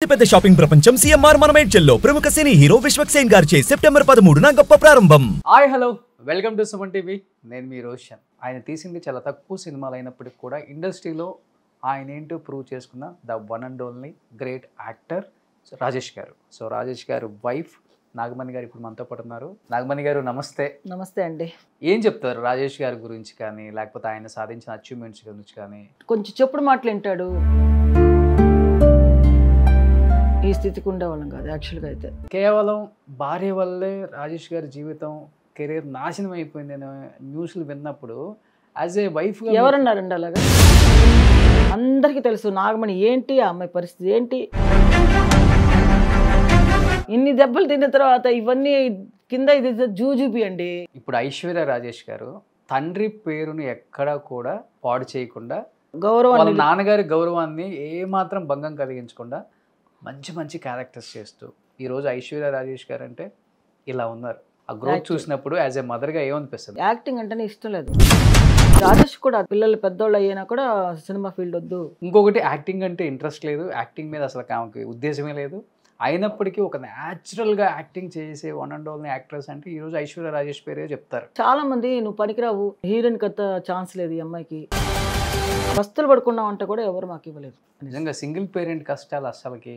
పెద్ద షాపింగ్ ప్రపంచం సిఎంఆర్ మనమేడ్చల్లో ప్రముఖ సినీ హీరో విశ్వక్ సేన్ గారిచే సెప్టెంబర్ 13న గొప్ప ప్రారంభం. Hi hello welcome to Suman TV. నేను మీ రోషన్. ఆయన తీసింది చాలా తక్కువ సినిమాలు అయినప్పటికీ కూడా ఇండస్ట్రీలో ఆయన ఏంటో ప్రూవ్ చేసుకున్న the one and only great actor Rajesh గారు. సో రాజేష్ గారు వైఫ్ నాగమణి గారు ఇప్పుడు మనతో పాటు ఉన్నారు. నాగమణి గారు నమస్తే. నమస్తే అండి. ఏం చెప్తారు రాజేష్ గారి గురించి కానీ, లేకపోతే ఆయన సాధించిన అచీవ్మెంట్స్ గురించి కానీ? కొంచెం చెప్పుడు మాటలు వింటాడు. ఈ స్థితికి ఉండేవాళ్ళం కాదు యాక్చువల్గా. అయితే కేవలం భార్య వల్లే రాజేష్ గారి జీవితం కెరీర్ నాశనం అయిపోయింది అనే న్యూస్లు విన్నప్పుడు యాజ్ ఏ వైఫ్ ఎవరన్నారండి అలాగా? అందరికీ తెలుసు నాగమణి ఏంటి, ఆ అమ్మాయి పరిస్థితి ఏంటి. ఇన్ని దెబ్బలు తిన్న తర్వాత ఇవన్నీ కింద ఇది జూజూబి అండి. ఇప్పుడు ఐశ్వర్య రాజేష్ గారు తండ్రి పేరుని ఎక్కడా కూడా పాడు చేయకుండా, గౌరవం, వాళ్ళ నాన్నగారి గౌరవాన్ని ఏమాత్రం భంగం కలిగించకుండా మంచి మంచి క్యారెక్టర్స్ చేస్తూ ఈరోజు ఐశ్వర్య రాజేష్ గారు అంటే ఇలా ఉన్నారు. ఆ గ్రోత్ చూసినప్పుడు యాజ్ ఏ మదర్గా ఏమనిపిస్తుంది? యాక్టింగ్ అంటేనే ఇష్టం లేదు. రాజేష్ కూడా పిల్లలు పెద్దోళ్ళు అయ్యినా కూడా సినిమా ఫీల్డ్ వద్దు. ఇంకొకటి యాక్టింగ్ అంటే ఇంట్రెస్ట్ లేదు, యాక్టింగ్ మీద అసలు ఆమెకి ఉద్దేశమే లేదు. అయినప్పటికీ ఒక న్యాచురల్గా యాక్టింగ్ చేసే వన్ అండ్ ఓన్లీ యాక్ట్రెస్ అంటే ఈరోజు ఐశ్వర్య రాజేష్ పేరే చెప్తారు. చాలా మంది నువ్వు పనికిరావు, హీరోయిన్ కథ ఛాన్స్ లేదు ఈ అమ్మాయికి, వస్తువులు పడుకున్నావు అంటే కూడా ఎవరు మాకు ఇవ్వలేదు. నిజంగా సింగిల్ పేరెంట్ కష్టాలు అసలుకి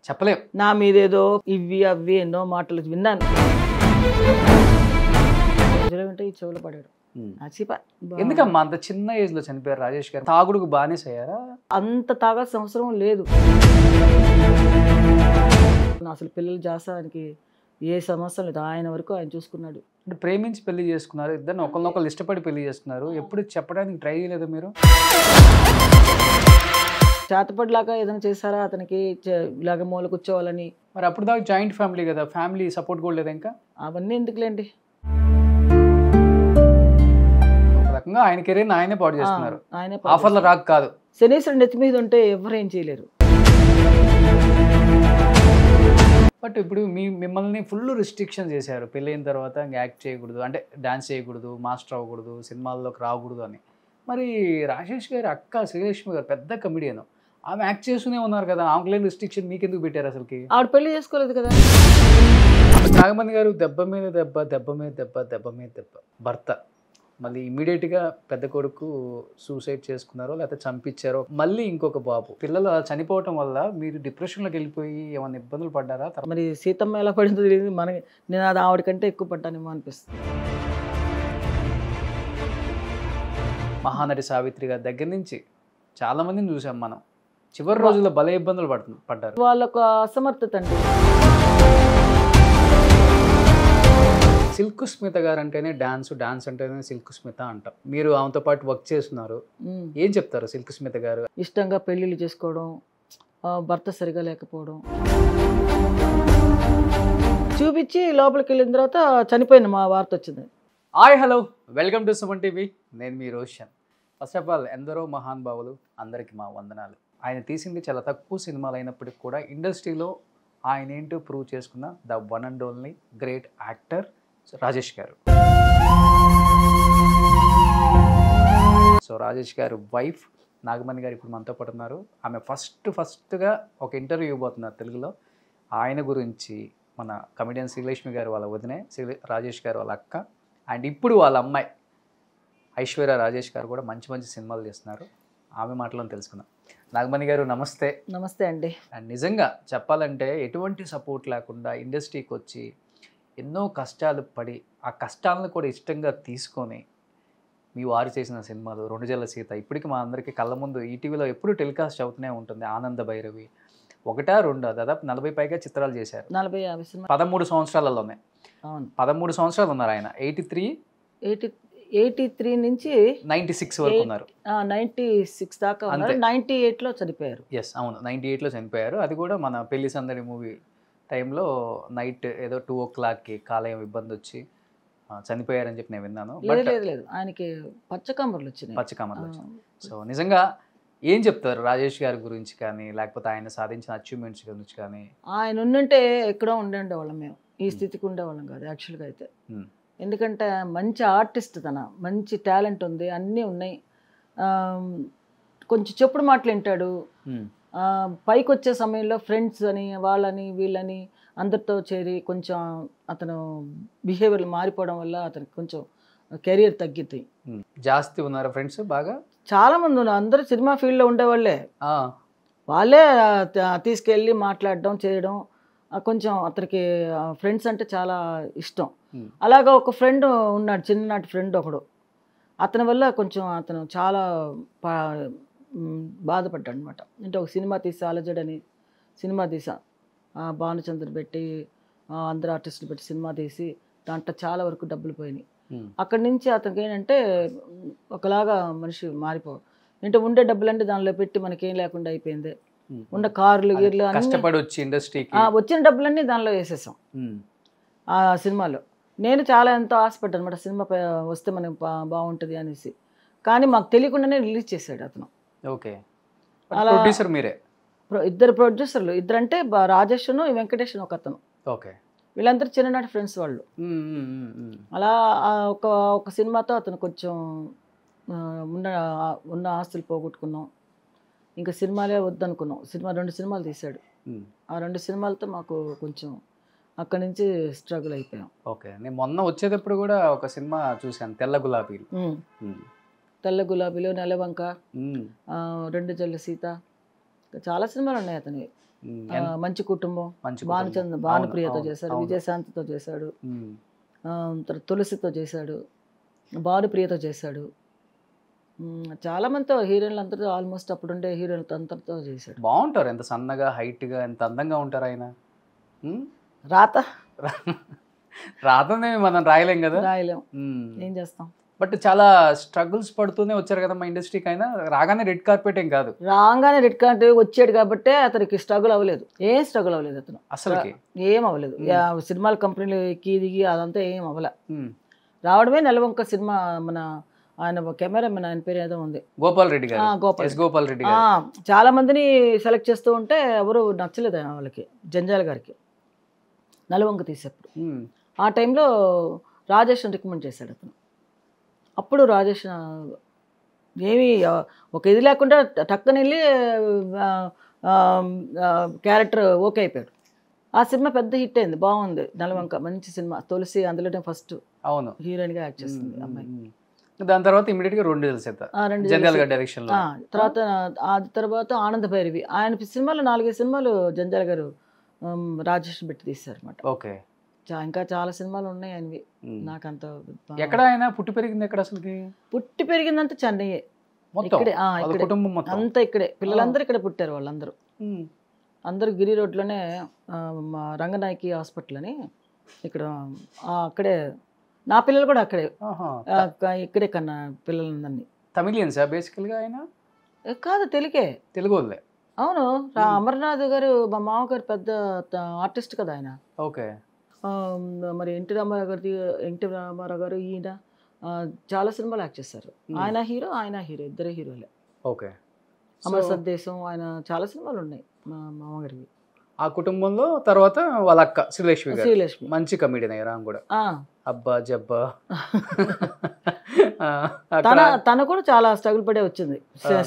చెప్పలేం. నా మీదేదో ఇవి అవి ఎన్నో మాటలు విన్నాను. వింటే ఈ చెవులు పడాడు. ఎందుకమ్మా అంత చిన్న ఏజ్ లో చనిపోయారు రాజేష్ గారు? తాగుడుకు బానిస అయ్యారా? అంత తాగాల్సిన అవసరం లేదు. అసలు పిల్లల జాసానికి ఏ సమస్య లేదు. ఆయన వరకు ఆయన చూసుకున్నాడు. అంటే ప్రేమించి పెళ్లి చేసుకున్నారు, ఇద్దరిని ఒకరినొకరు ఇష్టపడి పెళ్లి చేసుకున్నారు. ఎప్పుడు చెప్పడానికి ట్రై చేయలేదు మీరు? చేతపడిలాగా ఏదైనా చేశారా అతనికి ఇలాగ మూల కూర్చోవాలని? మరి అప్పుడు దాకా జాయింట్ ఫ్యామిలీ కదా, ఫ్యామిలీ సపోర్ట్ కూడా లేదు ఇంకా? అవన్నీ ఎందుకులేండి. ఒక రకంగా ఆయన కెరీర్ ఆయనే పాడు చేస్తున్నారు. ఆయనే ఆఫర్లు రాక కాదు. శనీశ్వరుడు నెత్తి మీద ఉంటే ఎవరు ఏం చేయలేరు. బట్ ఇప్పుడు మిమ్మల్ని ఫుల్ రిస్ట్రిక్షన్ చేశారు. పెళ్ళైన తర్వాత యాక్ట్ చేయకూడదు, అంటే డాన్స్ చేయకూడదు, మాస్టర్ అవ్వకూడదు, సినిమాల్లోకి రాకూడదు అని. మరి రాజేష్ గారి అక్క శ్రీలక్ష్మి గారు పెద్ద కమెడియన్, ఆమె యాక్ట్ చేస్తూనే ఉన్నారు కదా, ఆమెకు లేని రిస్ట్రిక్షన్ మీకు ఎందుకు పెట్టారు అసలుకి? ఆవిడ పెళ్లి చేసుకోలేదు కదా. నాగమణి గారు దెబ్బ మీద దెబ్బ, దెబ్బ మీద దెబ్బ, దెబ్బ మీద దెబ్బ. భర్త మళ్ళీ ఇమీడియట్గా పెద్ద కొడుకు సూసైడ్ చేసుకున్నారో లేకపోతే చంపించారో, మళ్ళీ ఇంకొక బాబు. పిల్లలు అలా చనిపోవటం వల్ల మీరు డిప్రెషన్లోకి వెళ్ళిపోయి ఏమైనా ఇబ్బందులు పడ్డారా? మరి సీతమ్మ ఎలా పడిందో తెలియదు మనకి. నేను అది ఆవిడకంటే ఎక్కువ పడ్డానేమో అనిపిస్తుంది. మహానటి సావిత్రి గారి దగ్గర నుంచి చాలా మందిని చూసాం మనం. చివరి రోజుల్లో భలే ఇబ్బందులు పడ్డారు. వాళ్ళొక అసమర్థత అండి. సిల్క్ స్మిత గారు అంటేనే డాన్స్ అంటేనే సిల్క్ స్మిత అంటాం. మీరు ఆమెతో పాటు వర్క్ చేస్తున్నారు, ఏం చెప్తారు సిల్క్ స్మిత గారు? ఇష్టంగా పెళ్ళిళ్ళు చేసుకోవడం, భర్త సరిగా లేకపోవడం చూపించి లోపలికి వెళ్ళిన తర్వాత చనిపోయిన మా వార్త వచ్చింది. Hi hello welcome to Suman TV. నేను మీ రోషన్. ఫస్ట్ ఆఫ్ ఆల్ ఎందరో మహానుభావులు, అందరికీ మా వందనాలు. ఆయన తీసింది చాలా తక్కువ సినిమాలు అయినప్పటికీ కూడా ఇండస్ట్రీలో ఆయన ఏంటో ప్రూవ్ చేసుకున్న the one and only great actor Rajesh గారు. సో రాజేష్ గారు వైఫ్ నాగమణి గారు ఇప్పుడు మనతో పాటు ఉన్నారు. ఆమె ఫస్ట్గా ఒక ఇంటర్వ్యూ ఇవ్వబోతున్నారు తెలుగులో. ఆయన గురించి మన కమెడియన్ శ్రీలక్ష్మి గారు వాళ్ళ వదినే, రాజేష్ గారు వాళ్ళ అక్క, అండ్ ఇప్పుడు వాళ్ళ అమ్మాయి ఐశ్వర్య రాజేష్ గారు కూడా మంచి మంచి సినిమాలు చేస్తున్నారు. ఆమె మాటలను తెలుసుకుందాం. నాగమణి గారు నమస్తే. నమస్తే అండి. అండ్ నిజంగా చెప్పాలంటే ఎటువంటి సపోర్ట్ లేకుండా ఇండస్ట్రీకి వచ్చి ఎన్నో కష్టాలు పడి ఆ కష్టాలను కూడా ఇష్టంగా తీసుకొని మీ వారు చేసిన సినిమాలు 2 జల్ల సీత ఇప్పటికి మా అందరికీ కళ్ళ ముందు ఈటీవీలో ఎప్పుడు టెలికాస్ట్ అవుతూనే ఉంటుంది. ఆనంద భైరవి 1, 2 దాదాపు 40 పైగా చిత్రాలు చేశారు. 40-50 సినిమా 13 సంవత్సరాలలోనే. అవును, 13 సంవత్సరాలు ఉన్నారు ఆయన. 83 నుంచి 96 వరకు ఉన్నారు. 96 దాకా ఉన్నారు. 98లో చనిపోయారు. ఎస్ అవును, 98లో చనిపోయారు. అది కూడా మన పెళ్లి సందడి మూవీ టైంలో నైట్ ఏదో 2 o'clockకి కాలేయం ఇబ్బంది వచ్చి చనిపోయారని చెప్పి నేను విన్నాను. లేదు, ఆయనకి పచ్చకమర్లు వచ్చినాయి. సో నిజంగా ఏం చెప్తారు రాజేష్ గారి గురించి కానీ, లేకపోతే ఆయన సాధించిన అచీవ్మెంట్స్ గురించి కానీ? ఆయన ఉండుంటే ఎక్కడో ఉండేవాళ్ళం మేము, ఈ స్థితికి ఉండేవాళ్ళం కాదు యాక్చువల్గా అయితే. ఎందుకంటే మంచి ఆర్టిస్ట్, మంచి టాలెంట్ ఉంది, అన్నీ ఉన్నాయి. కొంచెం చెప్పుడు మాటలు వింటాడు. పైకి వచ్చే సమయంలో ఫ్రెండ్స్ అని వాళ్ళని వీళ్ళని అందరితో చేరి కొంచెం అతను బిహేవియర్ మారిపోవడం వల్ల అతనికి కొంచెం కెరియర్ తగ్గిద్ది. జాస్తి ఉన్నారా ఫ్రెండ్స్ బాగా? చాలామంది ఉన్నారు, అందరూ సినిమా ఫీల్డ్లో ఉండేవాళ్ళే. వాళ్ళే తీసుకెళ్ళి మాట్లాడడం చేయడం, కొంచెం అతనికి ఫ్రెండ్స్ అంటే చాలా ఇష్టం. అలాగా ఒక ఫ్రెండ్ ఉన్నాడు, చిన్ననాటి ఫ్రెండ్ ఒకడు. అతని వల్ల కొంచెం అతను చాలా బాధపడ్డాడు అనమాట. అంటే ఒక సినిమా తీసి అలజడని సినిమా తీసా, భానుచంద్ర పెట్టి అందరు ఆర్టిస్టులు పెట్టి సినిమా తీసి దాంట్లో చాలా వరకు డబ్బులు పోయినాయి. అక్కడి నుంచి అతనికి ఏంటంటే ఒకలాగా మనిషి మారిపోవడం. అంటే ఉండే డబ్బులంటే దానిలో పెట్టి మనకేం లేకుండా అయిపోయింది. ఉన్న కార్లు గీర్లు కష్టపడి వచ్చి ఇండస్ట్రీకి వచ్చిన డబ్బులన్నీ దానిలో వేసేసాం ఆ సినిమాలో. నేను చాలా ఎంతో ఆశపడ్డాను అనమాట, సినిమా వస్తే మనకి బాగుంటుంది అనేసి. కానీ మాకు తెలియకుండానే రిలీజ్ చేశాడు అతను. ఓకే. అలా ప్రొడ్యూసర్ మీరే? ఇద్దరు ప్రొడ్యూసర్లు, ఇద్దరంటే రాజేష్ను వెంకటేష్ను ఒక అతను. ఓకే. వీళ్ళందరూ చిన్ననాటి ఫ్రెండ్స్ వాళ్ళు. అలా ఒక సినిమాతో అతను కొంచెం ఉన్న ఆస్తులు పోగొట్టుకున్నాం. ఇంకా సినిమాలే వద్దనుకున్నాం. 2 సినిమాలు తీశాడు. ఆ 2 సినిమాలతో మాకు కొంచెం అక్కడి నుంచి స్ట్రగుల్ అయిపోయాం. ఓకే. నేను మొన్న వచ్చేటప్పుడు కూడా ఒక సినిమా చూశాను, తెల్ల గులాబీలు. తెల్ల గులాబీలు, నెలవంక, 2 జల్ల సీత, చాలా సినిమాలు ఉన్నాయి అతని. మంచి కుటుంబం, భానుప్రియతో చేశాడు, విజయశాంతితో చేశాడు, తులసితో చేశాడు, భానుప్రియతో చేశాడు. చాలా మందితో హీరోయిన్లు అందరితో ఆల్మోస్ట్ అప్పుడుండే హీరోయిన్లతో అందరితో చేశాడు. బాగుంటారు, ఎంత సన్నగా హైట్గా ఎంత అందంగా ఉంటారు ఆయన. రాతనే మనం రాయలేం కదా, రాయలేం, ఏం చేస్తాం. బట్ చాలా స్ట్రగుల్స్ పడుతూనే వచ్చారు కదా మా ఇండస్ట్రీకి. అయినా రాగానే రెడ్ కార్పెట్ ఏం కాదు, రాగానే రెడ్ కార్పెట్ వచ్చాడు కాబట్టి అతనికి స్ట్రగుల్ అవ్వలేదు, ఏం స్ట్రగుల్ అవ్వలేదు అతను అసలు, ఏం అవ్వలేదు. సినిమాల కంపెనీలు ఎక్కి దిగి అదంతా ఏం అవ్వలే. రావడమే నెలవంక సినిమా. మన ఆయన కెమెరామెన్, ఆయన పేరు ఏదో ఉంది, గోపాల్ రెడ్డి గారు. గోపాల్ రెడ్డి గారు చాలా మందిని సెలెక్ట్ చేస్తూ ఉంటే ఎవరు నచ్చలేదు వాళ్ళకి, జంజాల గారికి నెలవంక తీసేప్పుడు. ఆ టైంలో రాజేష్ రికమెండ్ చేశాడు అతను. అప్పుడు రాజేష్ ఏమీ ఒక ఇది లేకుండా టక్కన వెళ్ళి క్యారెక్టర్ ఓకే అయిపోయాడు. ఆ సినిమా పెద్ద హిట్ అయింది, బాగుంది. నెలవంక మంచి సినిమా. తులసి అందులోనే ఫస్ట్ అవును హీరోయిన్గా యాక్ట్ చేస్తుంది అమ్మాయి. దాని తర్వాత ఇమీడియట్ గా 2 డైరెక్షన్. తర్వాత ఆనంద భైరవి, ఆయన సినిమాలు 4-5 సినిమాలు జంజాల గారు రాజేష్ పెట్టి తీశారు అన్నమాట. ఓకే. ఇంకా చాలా సినిమాలు ఉన్నాయి ఆయనవి. నాకంత ఎక్కడ ఆయన పుట్టి పెరిగింది ఎక్కడ? అసలు పుట్టి పెరిగిందంతా చెన్నయ్యే, ఇక్కడే అంతా ఇక్కడే. పిల్లలందరూ ఇక్కడే పుట్టారు. వాళ్ళందరూ అందరూ గిరి రోడ్లోనే రంగనాయకి హాస్పిటల్ అని ఇక్కడ, అక్కడే నా పిల్లలు కూడా అక్కడే, ఇక్కడే కన్నా పిల్లలందరినీ. తమిళియన్సా బేసికల్గా ఆయన? కాదు, తెలుగు వాళ్ళే. అవును. అమర్నాథ్ గారు మా మామగారు పెద్ద ఆర్టిస్ట్ కదా ఆయన. ఓకే. మరి ఎన్టీ రామారావు గారు ఈయన చాలా సినిమాలు యాక్ట్ చేశారు. ఆయన హీరో ఇద్దరే హీరోలే. ఓకే. అమర సందేశం, ఆయన చాలా సినిమాలు ఉన్నాయి మా మామగారికి. ఆ కుటుంబంలో తర్వాత వాళ్ళ అక్క శ్రీలక్ష్మి, మంచి కమెడియన్ అయ్యారు కూడా. అబ్బా జబ్బా తన కూడా చాలా స్ట్రగుల్ పడే వచ్చింది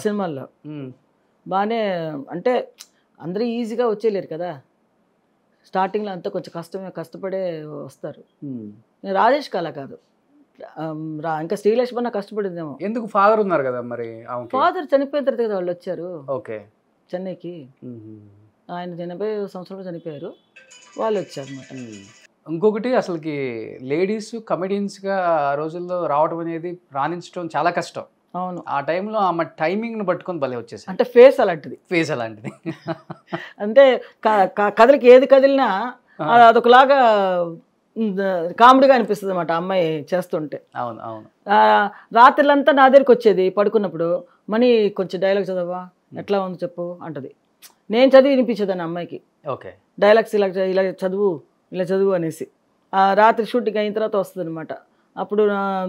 సినిమాల్లో. బాగానే, అంటే అందరూ ఈజీగా వచ్చేయలేరు కదా, స్టార్టింగ్లో అంతా కొంచెం కష్టపడే వస్తారు. రాజేష్ కళ కాదు, ఇంకా శ్రీలక్ష్మి కష్టపడిందేమో. ఎందుకు? ఫాదర్ ఉన్నారు కదా మరి. ఫాదర్ చనిపోయిన తర్వాత కదా వాళ్ళు వచ్చారు. ఓకే. చెన్నైకి ఆయన 80 సంవత్సరాలు చనిపోయారు, వాళ్ళు వచ్చారు అన్నమాట. ఇంకొకటి, అసలుకి లేడీస్ కమెడియన్స్గా ఆ రోజుల్లో రావడం అనేది రాణించడం చాలా కష్టం. అవును. ఆ టైంలో ఆమె టైమింగ్ని పట్టుకొని భలే వచ్చేసి, అంటే ఫేస్ అలాంటిది అంటే కథలకి ఏది కదిలినా అదొకలాగా కామెడీగా అనిపిస్తుంది అన్నమాట అమ్మాయి చేస్తుంటే. అవును అవును. రాత్రులంతా నా దగ్గరికి వచ్చేది పడుకున్నప్పుడు, మనీ కొంచెం డైలాగ్ చదవా, ఎట్లా ఉంది చెప్పు అంటది. నేను చదివి వినిపించేదాన్ని అమ్మాయికి. ఓకే. డైలాగ్స్ ఇలా ఇలా చదువు అనేసి. రాత్రి షూటింగ్ అయిన తర్వాత వస్తుంది అనమాట. అప్పుడు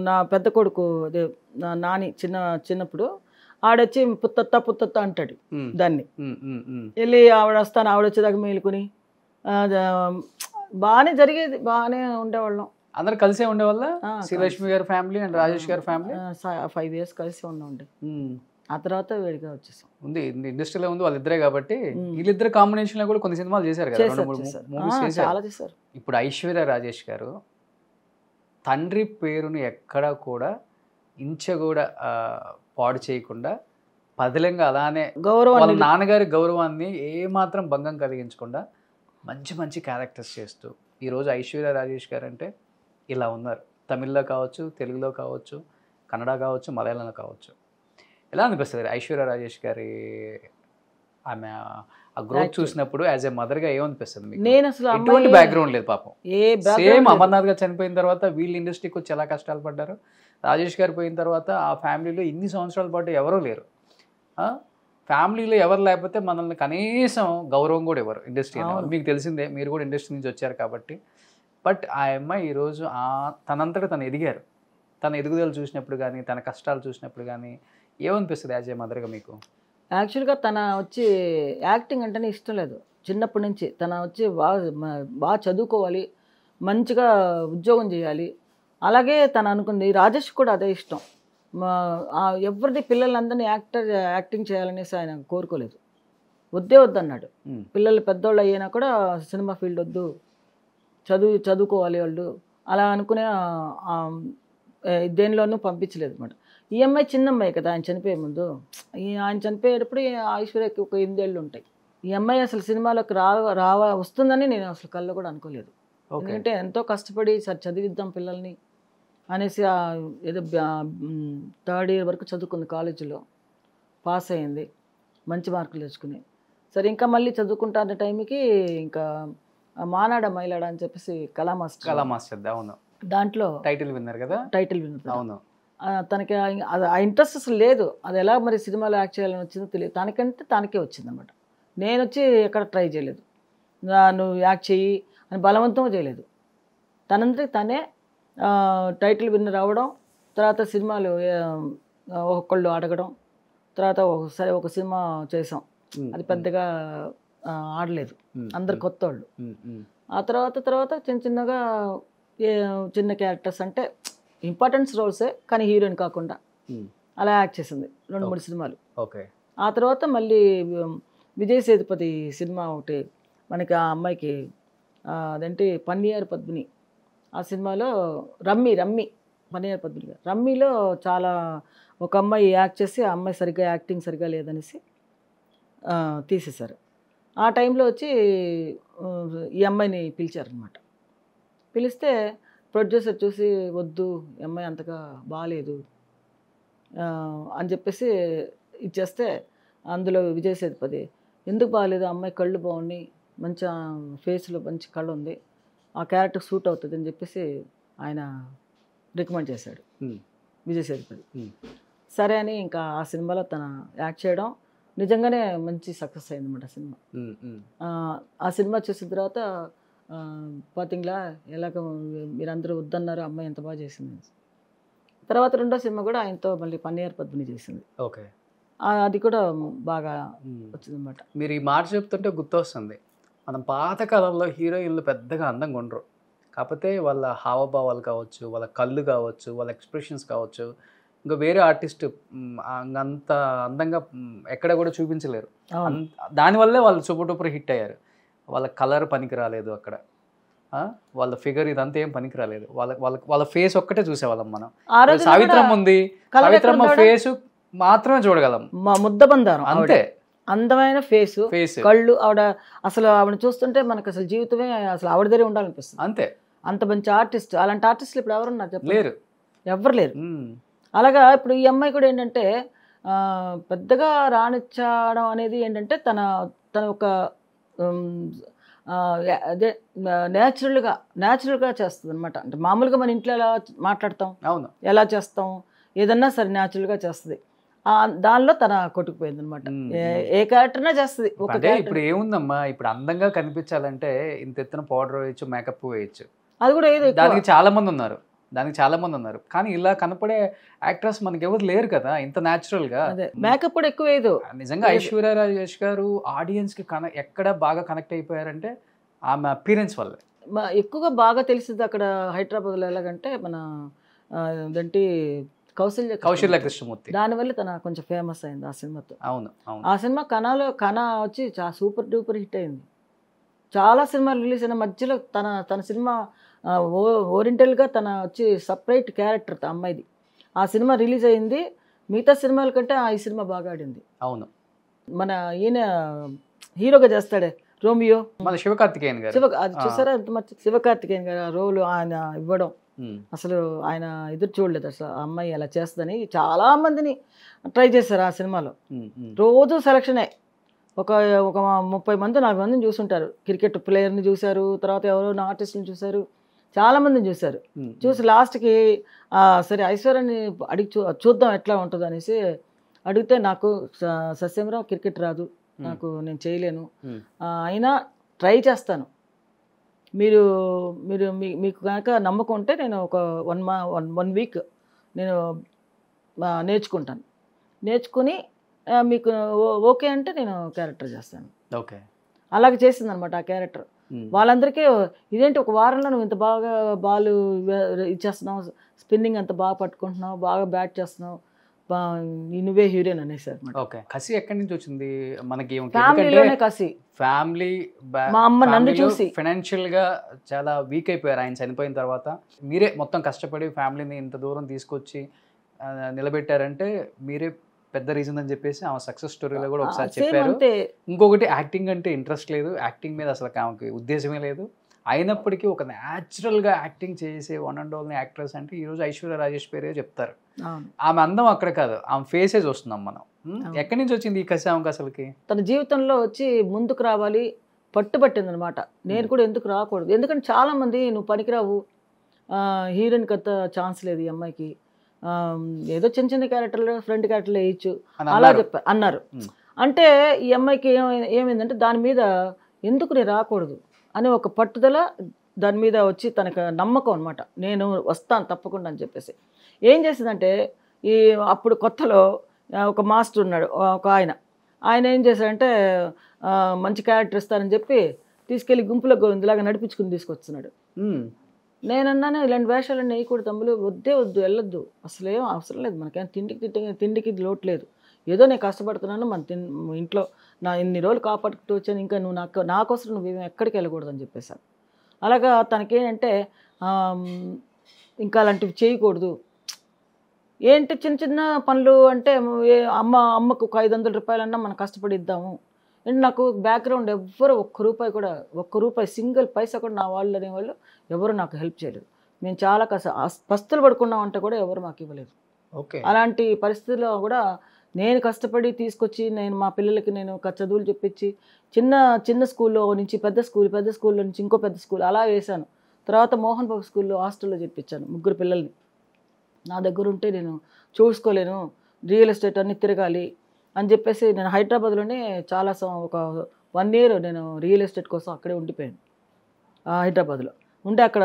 నా పెద్ద కొడుకు అదే నాని చిన్నప్పుడు ఆడొచ్చి పుత్తత్త అంటాడు దాన్ని. వెళ్ళి ఆవిడ వస్తాను, ఆవిడ వచ్చేదాకా మేలుకుని బాగానే జరిగేది, బాగానే ఉండేవాళ్ళం. అందరు కలిసే ఉండేవాళ్ళ? శ్రీలక్ష్మి గారి ఫ్యామిలీ అండ్ రాజేష్ గారి ఫ్యామిలీ 5 years కలిసి ఉండే. ఆ తర్వాత వేడిగా వచ్చేసాం. ఉంది ఇండస్ట్రీలో ఉంది వాళ్ళిద్దరే కాబట్టి వీళ్ళిద్దరు కాంబినేషన్ లో కూడా కొన్ని సినిమాలు చేశారు కదా, 2-3 మూవీస్ చేశారు. చాలా చేశారు. ఇప్పుడు ఐశ్వర్య రాజేష్ గారు తండ్రి పేరుని ఎక్కడా కూడా ఇంచ కూడా పాడు చేయకుండా పదిలంగా అలానే గౌరవం వాళ్ళ నాన్నగారి గౌరవాన్ని ఏమాత్రం భంగం కలిగించకుండా మంచి మంచి క్యారెక్టర్స్ చేస్తూ ఈరోజు ఐశ్వర్య రాజేష్ గారు అంటే ఇలా ఉన్నారు. తమిళ్లో కావచ్చు, తెలుగులో కావచ్చు, కన్నడ కావచ్చు, మలయాళంలో కావచ్చు. ఎలా అనిపిస్తుంది ఐశ్వర్య రాజేష్ గారి ఆమె ఆ గ్రోత్ చూసినప్పుడు యాజ్ ఏ మదర్గా ఏమనిపిస్తుంది మీకు? నేను అసలు ఎటువంటి బ్యాక్గ్రౌండ్ లేదు పాపం. ఏ సేమ్ అమర్నాథ్ గారు చనిపోయిన తర్వాత వీళ్ళు ఇండస్ట్రీకి వచ్చి ఎలా కష్టాలు పడ్డారు, రాజేష్ గారు పోయిన తర్వాత ఆ ఫ్యామిలీలో ఇన్ని సంవత్సరాల పాటు ఎవరూ లేరు. ఫ్యామిలీలో ఎవరు లేకపోతే మనల్ని కనీసం గౌరవం కూడా ఇవ్వరు ఇండస్ట్రీ. మీకు తెలిసిందే, మీరు కూడా ఇండస్ట్రీ నుంచి వచ్చారు కాబట్టి. బట్ ఆ అమ్మాయి ఈరోజు తనంతటా తను ఎదిగారు. తన ఎదుగుదల చూసినప్పుడు కానీ, తన కష్టాలు చూసినప్పుడు కానీ ఏమనిపిస్తుంది యాజ్ ఏ మదర్గా మీకు? యాక్చువల్గా తన వచ్చి యాక్టింగ్ అంటేనే ఇష్టం లేదు చిన్నప్పటి నుంచి. తన వచ్చి బాగా చదువుకోవాలి, మంచిగా ఉద్యోగం చేయాలి. అలాగే తను అనుకుంది. రాజేష్ కూడా అదే ఇష్టం. ఎవరిది పిల్లలందరినీ యాక్టింగ్ చేయాలనేసి ఆయన కోరుకోలేదు. వద్దే వద్దన్నాడు. పిల్లలు పెద్దోళ్ళు అయినా కూడా సినిమా ఫీల్డ్ వద్దు, చదువుకోవాలి వాళ్ళు అలా అనుకునే దేనిలోనూ పంపించలేదు అనమాట. ఈ అమ్మాయి చిన్న అమ్మాయి కదా, ఆయన చనిపోయే ముందు. ఆయన చనిపోయేటప్పుడు ఐశ్వర్యకి ఒక 8 ఏళ్ళు ఉంటాయి. ఈ అమ్మాయి అసలు సినిమాలోకి వస్తుందని నేను అసలు కళ్ళు కూడా అనుకోలేదు. ఎందుకంటే ఎంతో కష్టపడి చదివిద్దాం పిల్లల్ని అనేసి ఏదో 3rd ఇయర్ వరకు చదువుకుంది, కాలేజీలో పాస్ అయింది, మంచి మార్కులు తెచ్చుకుని. సరే ఇంకా మళ్ళీ చదువుకుంటా అనే టైంకి ఇంకా మానాడ మైలాడ అని చెప్పేసి కళా మాస్టర్ అవును, దాంట్లో టైటిల్ విన్నారు కదా. టైటిల్ విన్నారు. అవును. తనకి ఆ ఇంట్రెస్ట్ అసలు లేదు. అది ఎలా మరి సినిమాలో యాక్ట్ చేయాలని వచ్చిందో తెలియదు. తనకంటే తనకే వచ్చిందనమాట. నేను వచ్చి ఎక్కడ ట్రై చేయలేదు, నువ్వు యాక్ట్ చెయ్యి అని బలవంతం చేయలేదు. తనంతటి తనే టైటిల్ విన్నర్ అవ్వడం, తర్వాత సినిమాలు ఒక్కొక్కళ్ళు అడగడం, తర్వాత ఒకసారి ఒక సినిమా చేసాం, అది పెద్దగా ఆడలేదు, అందరు కొత్త వాళ్ళు. ఆ తర్వాత చిన్నగా చిన్న క్యారెక్టర్స్ అంటే ఇంపార్టెన్స్ రోల్సే కానీ హీరోయిన్ కాకుండా అలా యాక్ట్ చేసింది 2-3 సినిమాలు. ఓకే. ఆ తర్వాత మళ్ళీ విజయ్ సేతుపతి సినిమా ఒకటి మనకి ఆ అమ్మాయికి అదేంటి పన్నీర్ పద్మిని, ఆ సినిమాలో రమ్మి పన్నీర్ పద్మిని గారు రమ్మిలో చాలా ఒక అమ్మాయి యాక్ట్ చేసి ఆ అమ్మాయి యాక్టింగ్ సరిగ్గా లేదనేసి తీసేశారు. ఆ టైంలో వచ్చి ఈ అమ్మాయిని పిలిచారనమాట. పిలిస్తే ప్రొడ్యూసర్ చూసి వద్దు, ఈ అమ్మాయి అంతగా బాగాలేదు అని చెప్పేసి ఇచ్చేస్తే, అందులో విజయ్ సేతుపతి ఎందుకు బాగాలేదు, అమ్మాయి కళ్ళు బాగున్నాయి, మంచి ఫేస్లో మంచి కళ్ళు ఉంది, ఆ క్యారెక్టర్ సూట్ అవుతుంది అని చెప్పేసి ఆయన రికమెండ్ చేశాడు విజయ్ సేతుపతి. సరే అని ఇంకా ఆ సినిమాలో తన యాక్ట్ చేయడం నిజంగానే మంచి సక్సెస్ అయిందన్నమాట సినిమా. ఆ సినిమా చూసిన తర్వాత పాతింగ్లా ఎలాగ మీరందరూ వద్దన్నారు, అమ్మాయి ఎంత బాగా చేసింది. తర్వాత 2వ సినిమా కూడా ఆయనతో మళ్ళీ పన్నీర్ పద్మిని చేసింది. ఓకే. అది కూడా బాగా వచ్చిందన్నమాట. మీరు ఈ మాట చెప్తుంటే గుర్తొస్తుంది, మనం పాతకాలంలో హీరోయిన్లు పెద్దగా అందంగా ఉండరు, కాకపోతే వాళ్ళ హావభావాలు కావచ్చు, వాళ్ళ కళ్ళు కావచ్చు, వాళ్ళ ఎక్స్ప్రెషన్స్ కావచ్చు, ఇంకా వేరే ఆర్టిస్ట్ అంత అందంగా ఎక్కడ కూడా చూపించలేరు. దానివల్లే వాళ్ళు సూపర్ డూపర్ హిట్ అయ్యారు. వాళ్ళ కలర్ పనికి రాలేదు అక్కడ, వాళ్ళ ఫిగర్ ఇదంతా ఏం పనికి రాలేదు. వాళ్ళ ఫేస్ ఒక్కటే చూసేవాళ్ళం మనం. సావిత్రమ్మ ఉంది, సావిత్రమ్మ ఫేస్ మాత్రమే చూడగలం, ముద్ద బందారం అంతే. అందమైన ఫేస్, కళ్ళు. ఆవిడ చూస్తుంటే మనకు అసలు జీవితమే అసలు ఆవిడ దగ్గర ఉండాలనిపిస్తుంది అంతే. అంత మంచి ఆర్టిస్ట్. అలాంటి ఆర్టిస్టులు ఇప్పుడు ఎవరున్నారు చెప్పలేరు, ఎవ్వరు లేరు. అలాగా ఇప్పుడు ఈ అమ్మాయి కూడా ఏంటంటే పెద్దగా రాణించడం అనేది ఏంటంటే తన ఒక అదే న్యాచురల్గా చేస్తుంది అనమాట. అంటే మామూలుగా మన ఇంట్లో ఎలా మాట్లాడతాం, అవును, ఎలా చేస్తాం, ఏదన్నా సరే న్యాచురల్గా చేస్తుంది. దానిలో తన కొట్టుకుపోయింది అనమాట. ఏ క్యారెక్టర్నా చేస్తుంది. ఇప్పుడు ఏముందమ్మా, ఇప్పుడు అందంగా కనిపించాలంటే ఇంత ఎత్తున పౌడర్ వేయచ్చు, మేకప్ వేయచ్చు, అది కూడా ఏదో దానికి చాలా మంది ఉన్నారు. కానీ ఇలా కనపడే యాక్టర్స్ మనకి ఎవరు లేరు కదా ఇంత న్యాచురల్ గా. మేకప్ కూడా ఎక్కువ వేయదు. నిజంగా ఐశ్వర్య రాజేష్ గారు ఆడియన్స్ కి ఎక్కడ బాగా కనెక్ట్ అయిపోయారంటే ఆమె అపీరెన్స్ వల్లే. ఎక్కువగా బాగా తెలిసింది అక్కడ హైదరాబాద్లో ఎలాగంటే మన అదేంటి కౌశల్య కృష్ణమూర్తి. దానివల్ల తన కొంచెం ఫేమస్ అయింది ఆ సినిమాతో. అవును అవును. ఆ సినిమా కన వచ్చి సూపర్ డూపర్ హిట్ అయింది. చాలా సినిమాలు రిలీజ్ అయిన మధ్యలో తన సినిమా ఓరియంటల్గా తన వచ్చి సపరేట్ క్యారెక్టర్ అమ్మాయిది. ఆ సినిమా రిలీజ్ అయింది. మిగతా సినిమాల కంటే ఈ సినిమా బాగా ఆడింది. అవును. మన ఈయన హీరోగా చేస్తాడే రోమియో, మన శివకార్తికేయన్ గారు. అది చూసారా ఎంత మంచి శివకార్తికేయన్ గారు రోల్ ఆయన ఇవ్వడం, అసలు ఆయన ఎదురు చూడలేదు అసలు ఆ అమ్మాయి అలా చేస్తుందని. చాలా మందిని ట్రై చేశారు ఆ సినిమాలో. రోజు సెలక్షనే. ఒక 30 మంది 40 మందిని చూసుంటారు. క్రికెట్ ప్లేయర్ని చూశారు, తర్వాత ఎవరో ఆర్టిస్ట్ని చూశారు, చాలా మందిని చూశారు. చూసి లాస్ట్కి సరే ఐశ్వర్యని అడిగి చూద్దాం ఎట్లా ఉంటుంది అనేసి అడిగితే, నాకు సస్యంరావు క్రికెట్ రాదు, నేను చేయలేను, అయినా ట్రై చేస్తాను, మీకు కనుక నమ్మకం ఉంటే నేను ఒక 1 వీక్ నేను నేర్చుకుంటాను, నేర్చుకుని మీకు ఓకే అంటే నేను క్యారెక్టర్ చేస్తాను. ఓకే, అలాగే చేసిందనమాట ఆ క్యారెక్టర్. వాళ్ళందరికీ ఇదేంటి ఒక వారంలో నువ్వు ఇంత బాగా బాల్ ఇచ్చేస్తున్నావు, స్పిన్నింగ్ అంత బాగా పట్టుకుంటున్నావు, బాగా బ్యాట్ చేస్తున్నావు, నువ్వే హీరోయిన్ అనేసారు. ఓకే, కసి ఎక్కడి నుంచి వచ్చింది మనకి? ఫ్యామిలీలోనే కసి. ఫ్యామిలీ, మా అమ్మ నన్ను చూసి ఫైనాన్షియల్ గా చాలా వీక్ అయిపోయారు ఆయన చనిపోయిన తర్వాత. మీరే మొత్తం కష్టపడి ఫ్యామిలీని ఇంత దూరం తీసుకొచ్చి నిలబెట్టారంటే మీరే పెద్ద రీజన్ అని చెప్పేసి ఆమె సక్సెస్ స్టోరీలో కూడా ఒకసారి చెప్పారు. ఇంకొకటి, యాక్టింగ్ అంటే ఇంట్రెస్ట్ లేదు, యాక్టింగ్ మీద అసలు ఆమెకి ఉద్దేశమే లేదు, అయినప్పటికీ ఒక న్యాచురల్గా యాక్టింగ్ చేసే వన్ అండ్ ఓన్లీ యాక్ట్రెస్ అంటే ఈరోజు ఐశ్వర్య రాజేష్ పేరే చెప్తారు. ఆమె అందం అక్కడ కాదు, ఆమె ఫేసే చూస్తున్నాం మనం. ఎక్కడి నుంచి వచ్చింది ఈ కసి ఆమెకు అసలుకి? తన జీవితంలో వచ్చి ముందుకు రావాలి పట్టుబట్టింది అనమాట. నేను కూడా ఎందుకు రాకూడదు, ఎందుకంటే చాలామంది నువ్వు పనికిరావు, హీరోయిన్కి అంత ఛాన్స్ లేదు ఈ అమ్మాయికి, ఏదో చిన్న చిన్న క్యారెక్టర్లు ఫ్రంట్ క్యారెక్టర్లు వేయచ్చు అలా అన్నారు. అంటే ఈ అమ్మాయికి ఏమైందంటే దాని మీద ఎందుకు నేను రాకూడదు అని ఒక పట్టుదల, దాని మీద వచ్చి తనకు నమ్మకం అనమాట, నేను వస్తాను తప్పకుండా అని చెప్పేసి. ఏం చేసిందంటే అప్పుడు కొత్తలో ఒక మాస్టర్ ఉన్నాడు, ఒక ఆయన ఏం చేశాడంటే మంచి క్యారెక్టర్ ఇస్తానని చెప్పి తీసుకెళ్ళి గుంపులో గోవిందులాగా నడిపించుకుని తీసుకొస్తున్నాడు. నేనన్నాను ఇలాంటి వేషాలన్నీ వేయకూడదు తమ్ములు, వద్దు వెళ్ళొద్దు, అసలు ఏం అవసరం లేదు, మనకేం తిండికి లోటు లేదు, ఏదో నేను కష్టపడుతున్నాను, ఇంట్లో నా ఇన్ని రోజులు కాపాడుకుంటూ వచ్చాను, ఇంకా నువ్వు నా కోసం నువ్వు ఎక్కడికి వెళ్ళకూడదు అని చెప్పేశాను. అలాగా తనకేంటంటే ఇంకా అలాంటివి చేయకూడదు, ఏంటి చిన్న చిన్న పనులు అంటే అమ్మకు ఒక 500 రూపాయలన్నా మనం కష్టపడి ఇద్దాము. అండ్ నాకు బ్యాక్గ్రౌండ్ ఎవ్వరు ఒక్క రూపాయి సింగిల్ పైసా కూడా నా వాళ్ళు అనేవాళ్ళు ఎవరు నాకు హెల్ప్ చేయలేదు. మేము చాలా పస్తులు పడుకున్నామంటే కూడా ఎవరు మాకు ఇవ్వలేదు. ఓకే, అలాంటి పరిస్థితుల్లో కూడా నేను కష్టపడి తీసుకొచ్చి నేను మా పిల్లలకి నేను చదువులు చెప్పించి చిన్న స్కూల్లో నుంచి పెద్ద స్కూల్లో నుంచి ఇంకో పెద్ద స్కూల్ అలా వేశాను. తర్వాత మోహన్ బాబు స్కూల్లో హాస్టల్లో చెప్పించాను 3 పిల్లల్ని. నా దగ్గర ఉంటే నేను చూసుకోలేను, రియల్ ఎస్టేట్ అన్నీ తిరగాలి అని చెప్పేసి నేను హైదరాబాద్లోనే చాలా ఒక 1 ఇయర్ నేను రియల్ ఎస్టేట్ కోసం అక్కడే ఉండిపోయాను. హైదరాబాద్లో ఉంటే అక్కడ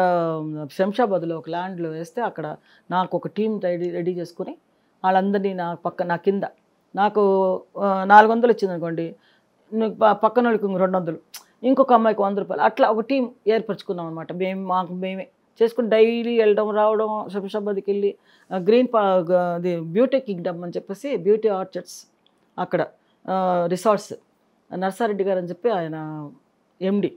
శంషాబాద్లో ఒక ల్యాండ్లో వేస్తే అక్కడ నాకు ఒక టీం రెడీ చేసుకుని వాళ్ళందరినీ నా కింద నాకు 400 వచ్చింది అనుకోండి, పక్కన వాళ్ళకి 200, ఇంకొక అమ్మాయికి 100 రూపాయలు, అట్లా ఒక టీం ఏర్పరచుకున్నాం అనమాట. మేమే చేసుకుని డైలీ వెళ్ళడం రావడం. శంషాబాద్కి వెళ్ళి అది బ్యూటీ కింగ్డమ్ అని చెప్పేసి బ్యూటీ ఆర్చర్డ్స్ అక్కడ రిసార్ట్స్ నర్సారెడ్డి గారు అని చెప్పి ఆయన ఎండి,